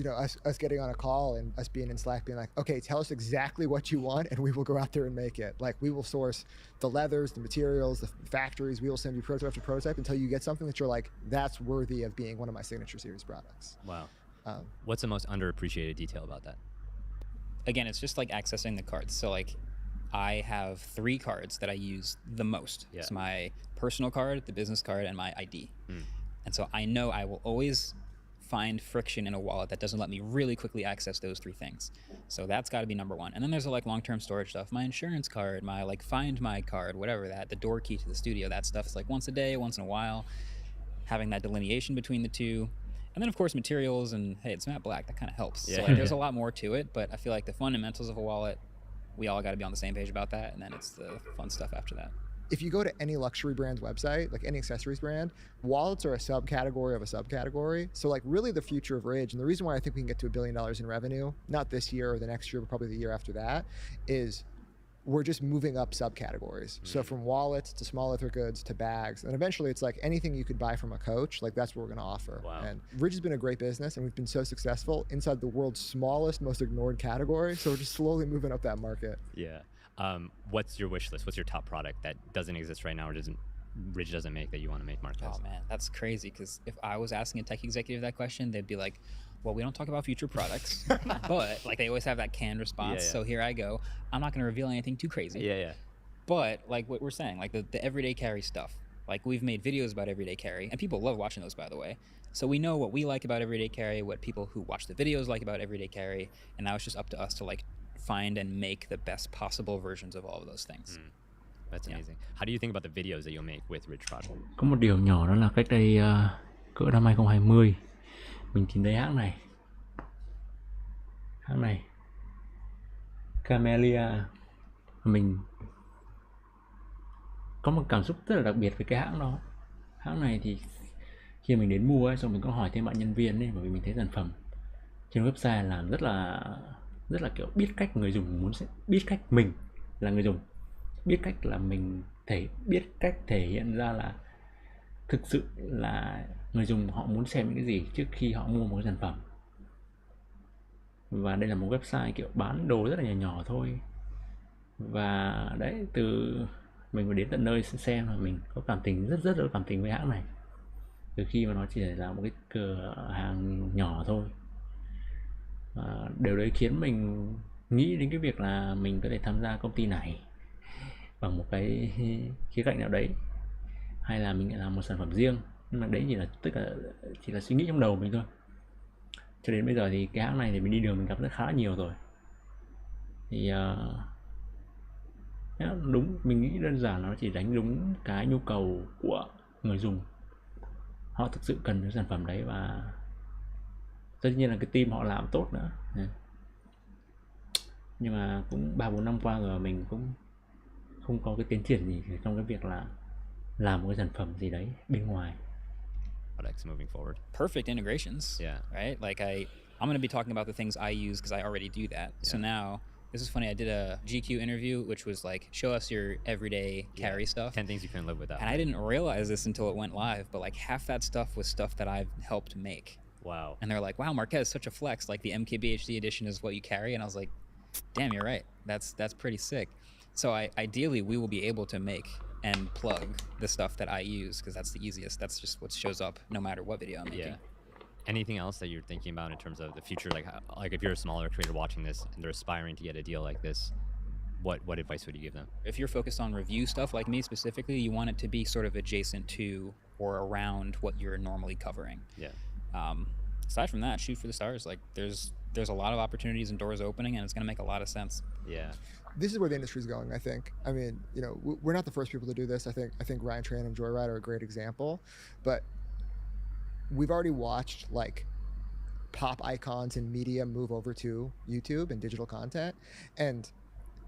Speaker 7: us getting on a call and us being in Slack being like, okay, tell us exactly what you want and we will go out there and make it. Like, we will source the leathers, the materials, the factories. We will send you prototype after prototype until you get something that you're like, that's worthy of being one of my signature series products.
Speaker 3: Wow. What's the most underappreciated detail about that?
Speaker 4: Again, it's just like accessing the cards. So like I have 3 cards that I use the most.
Speaker 3: Yeah.
Speaker 4: It's my personal card, the business card, and my ID. And so I know I will always find friction in a wallet that doesn't let me really quickly access those 3 things. So that's got to be number 1. And then there's like long-term storage stuff, my insurance card, my like Find My card, whatever that, the door key to the studio, that stuff is like once a day, once in a while, having that delineation between the 2. And then of course materials and hey, it's matte black, that kind of helps.
Speaker 3: Yeah.
Speaker 4: So like, there's a lot more to it, but I feel like the fundamentals of a wallet, we all got to be on the same page about that. And then it's the fun stuff after that.
Speaker 7: If you go to any luxury brand's website, like any accessories brand, wallets are a subcategory of a subcategory. So like really the future of Ridge, and the reason why I think we can get to $1 billion in revenue, not this year or the next year, but probably the year after that, is we're just moving up subcategories. So from wallets to small leather goods to bags, and eventually it's like anything you could buy from a coach, like that's what we're gonna offer.
Speaker 3: Wow.
Speaker 7: And Ridge has been a great business and we've been so successful inside the world's smallest, most ignored category. So we're just slowly moving up that market.
Speaker 3: Yeah. What's your wish list? What's your top product that doesn't exist right now or Ridge doesn't make that you want to make, Marquez?
Speaker 4: Oh man, that's crazy. Because if I was asking a tech executive that question, they'd be like, well, we don't talk about future products, but like they always have that canned response.
Speaker 3: Yeah, yeah.
Speaker 4: So here I go. I'm not going to reveal anything too crazy.
Speaker 3: Yeah.
Speaker 4: But like what we're saying, like the everyday carry stuff, like we've made videos about everyday carry and people love watching those, by the way. So we know what we like about everyday carry, what people who watch the videos like about everyday carry. And now it's just up to us to like find and make the best possible versions of all of those things.
Speaker 3: That's amazing. How do you think about the videos that you'll make with Ridge product?
Speaker 1: Có một điều nhỏ đó là cách đây cỡ năm 2020 mình tìm thấy hãng này Camellia. Mình có một cảm xúc rất là đặc biệt với cái hãng đó. Hãng này thì khi mình đến mua ấy, xong mình có hỏi thêm bạn nhân viên ấy, bởi vì mình thấy sản phẩm trên website làm rất là kiểu biết cách người dùng muốn, biết cách mình là người dùng, biết cách là mình biết cách thể hiện ra là thực sự là người dùng họ muốn xem những cái gì trước khi họ mua một cái sản phẩm. Và đây là một website kiểu bán đồ rất là nhỏ thôi. Và đấy, từ mình phải đến tận nơi xem là mình có cảm tình rất cảm tình với hãng này, từ khi mà nó chỉ là một cái cửa hàng nhỏ thôi. Điều đấy khiến mình nghĩ đến cái việc là mình có thể tham gia công ty này bằng một cái khía cạnh nào đấy, hay là mình làm một sản phẩm riêng. Nhưng mà đấy chỉ là suy nghĩ trong đầu mình thôi. Cho đến bây giờ thì cái hãng này thì mình đi đường mình gặp rất khá là nhiều rồi. Thì đúng, mình nghĩ đơn giản nó chỉ đánh đúng cái nhu cầu của người dùng. Họ thực sự cần cái sản phẩm đấy, và tất nhiên là cái team họ làm tốt nữa. Nhưng mà cũng 3-4 năm qua rồi mình cũng không có cái tiến triển gì trong cái việc là làm một cái sản phẩm gì đấy bên ngoài.
Speaker 3: Products moving forward.
Speaker 4: Perfect integrations.
Speaker 3: Yeah.
Speaker 4: Right? Like I'm going to be talking about the things I use because I already do that. So now, this is funny, I did a GQ interview which was like, show us your everyday carry stuff.
Speaker 3: 10 things you couldn't live without.
Speaker 4: And I didn't realize this until it went live, but like half that stuff was stuff that I've helped make.
Speaker 3: Wow.
Speaker 4: And they're like, wow, Marquez, such a flex. Like the MKBHD edition is what you carry. And I was like, damn, you're right. That's pretty sick. So ideally, we will be able to make and plug the stuff that I use because that's the easiest. That's just what shows up no matter what video I'm making.
Speaker 3: Yeah. Anything else that you're thinking about in terms of the future? Like if you're a smaller creator watching this and they're aspiring to get a deal like this, what advice would you give them?
Speaker 4: If you're focused on review stuff like me specifically, you want it to be sort of adjacent to or around what you're normally covering.
Speaker 3: Yeah.
Speaker 4: Aside from that, shoot for the stars. Like there's a lot of opportunities and doors opening, and it's going to make a lot of sense.
Speaker 3: Yeah.
Speaker 7: This is where the industry's going, I think. I mean, we're not the first people to do this. I think Ryan Tran and Joyride are a great example, but we've already watched like pop icons in media move over to YouTube and digital content, and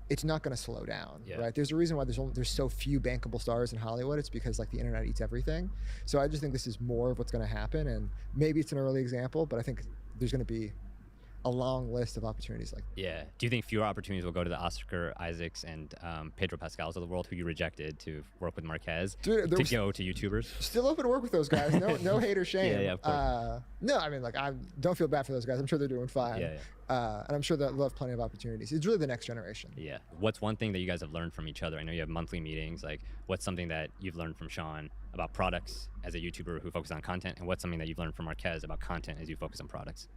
Speaker 7: it's not going to slow down, right? There's a reason why there's so few bankable stars in Hollywood. It's because like the internet eats everything. So I just think this is more of what's going to happen, and maybe it's an early example, but I think there's going to be a long list of opportunities like that.
Speaker 3: Yeah. Do you think fewer opportunities will go to the Oscar Isaacs and Pedro Pascals of the world, who you rejected to work with Marquez,
Speaker 7: Dude,
Speaker 3: to go to YouTubers?
Speaker 7: Still open to work with those guys. No hate or shame.
Speaker 3: Yeah, of course.
Speaker 7: No, I mean, like, I don't feel bad for those guys. I'm sure they're doing fine.
Speaker 3: Yeah.
Speaker 7: And I'm sure they'll have plenty of opportunities. It's really the next generation.
Speaker 3: Yeah. What's one thing that you guys have learned from each other? I know you have monthly meetings. Like, what's something that you've learned from Sean about products as a YouTuber who focuses on content, and what's something that you've learned from Marquez about content as you focus on products?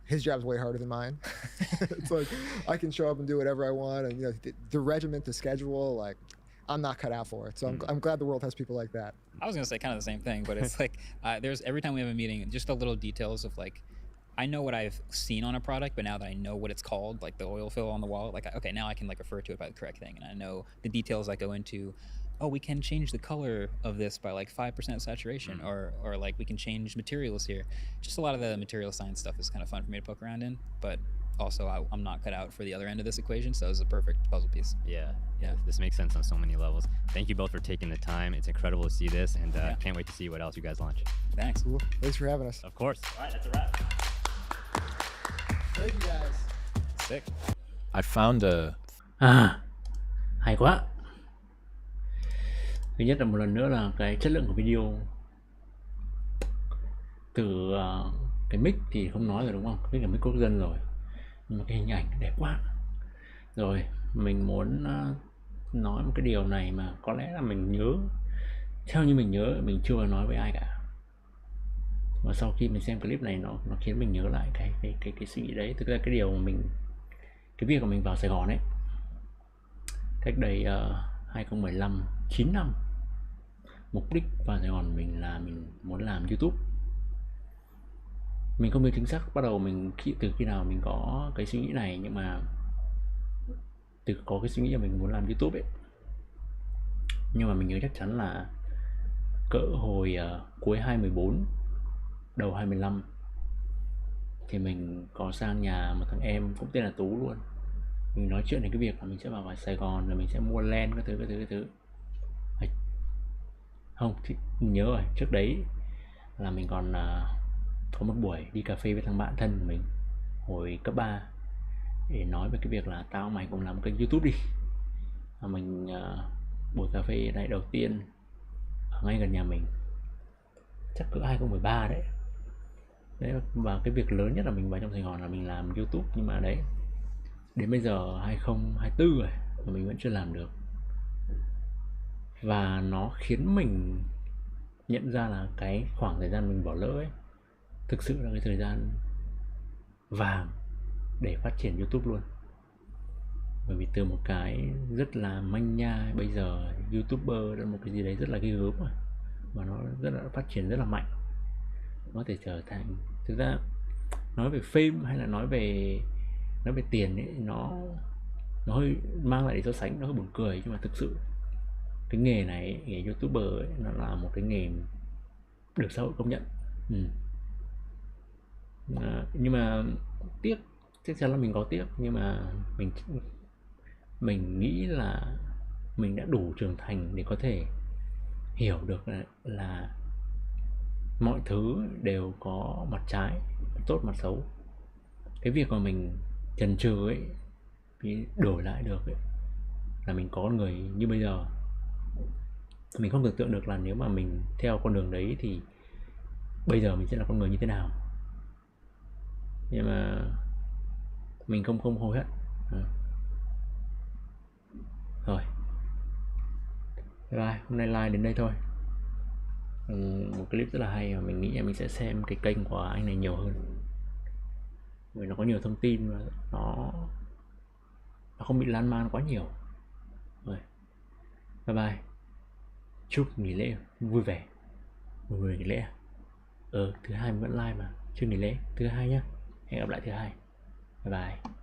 Speaker 7: His job's way harder than mine. It's like I can show up and do whatever I want, and the regiment, the schedule, like I'm not cut out for it. So I'm glad the world has people like that.
Speaker 4: I was gonna say kind of the same thing, but it's like there's every time we have a meeting, just the little details of like, I know what I've seen on a product, but now that I know what it's called, like the oil fill on the wall, like okay, now I can like refer to it by the correct thing, and I know the details that go into. Oh, we can change the color of this by like 5% saturation, or like we can change materials here. Just a lot of the material science stuff is kind of fun for me to poke around in, but also I'm not cut out for the other end of this equation, so it's a perfect puzzle piece.
Speaker 3: Yeah. This makes sense on so many levels. Thank you both for taking the time. It's incredible to see this, and can't wait to see what else you guys launch.
Speaker 4: Thanks.
Speaker 7: Cool. Thanks for having us.
Speaker 3: Of course. All right, that's a wrap.
Speaker 7: Thank you guys.
Speaker 4: Sick.
Speaker 8: I found a
Speaker 1: Hay quá. Thứ nhất là một lần nữa là cái chất lượng của video. Từ cái mic thì không nói rồi đúng không? Mic là mic quốc dân rồi, nhưng mà cái hình ảnh đẹp quá. Rồi mình muốn nói một cái điều này mà có lẽ là mình nhớ, theo như mình nhớ mình chưa nói với ai cả. Và sau khi mình xem clip này nó khiến mình nhớ lại cái suy nghĩ đấy. Thực ra cái điều mà cái việc của mình vào Sài Gòn ấy, cách đây 2015, 9 năm. Mục đích vào Sài Gòn mình là mình muốn làm YouTube. Mình không biết chính xác bắt đầu từ khi nào mình có cái suy nghĩ này, nhưng mà có cái suy nghĩ là mình muốn làm YouTube ấy. Nhưng mà mình nhớ chắc chắn là cỡ hồi cuối 2014, đầu 2015 thì mình có sang nhà một thằng em cũng tên là Tú luôn. Mình nói chuyện đến cái việc là mình sẽ vào Sài Gòn rồi mình sẽ mua len các thứ. Không, thì mình nhớ rồi, trước đấy là mình còn có một buổi đi cà phê với thằng bạn thân của mình hồi cấp 3 để nói về cái việc là tao mày cùng làm kênh YouTube đi. Và mình buổi cà phê này đầu tiên ở ngay gần nhà mình, chắc cỡ 2013 đấy. Và cái việc lớn nhất là mình vào trong Sài Gòn là mình làm YouTube, nhưng mà đấy, đến bây giờ 2024 rồi mà mình vẫn chưa làm được. Và nó khiến mình nhận ra là cái khoảng thời gian mình bỏ lỡ ấy thực sự là cái thời gian vàng để phát triển YouTube luôn. Bởi vì từ một cái rất là manh nha, bây giờ YouTuber là một cái gì đấy rất là ghê gớm rồi, và nó rất là phát triển rất là mạnh. Nó có thể trở thành, thực ra nói về fame hay là nói về tiền ấy, nó hơi mang lại để so sánh, nó hơi buồn cười, nhưng mà thực sự cái nghề này, nghề YouTuber ấy, nó là một cái nghề được xã hội công nhận. Nhưng mà tiếc, chắc chắn là mình có tiếc, nhưng mà mình nghĩ là mình đã đủ trưởng thành để có thể hiểu được là mọi thứ đều có mặt trái, mặt tốt, mặt xấu. Cái việc mà mình chần chừ ấy, thì đổi lại được ấy, là mình có con người như bây giờ. Mình không tưởng tượng được là nếu mà mình theo con đường đấy thì bây giờ mình sẽ là con người như thế nào. nhưng mà mình không hối hận. Rồi, bye bye, hôm nay live đến đây thôi. Một clip rất là hay và mình nghĩ là mình sẽ xem cái kênh của anh này nhiều hơn, vì nó có nhiều thông tin và nó không bị lan man quá nhiều. Rồi, bye bye, chúc nghỉ lễ vui vẻ. Mọi người nghỉ lễ à? Thứ hai mình vẫn live mà, chưa nghỉ lễ. Thứ hai nhá, hẹn gặp lại thứ hai. Bye bye.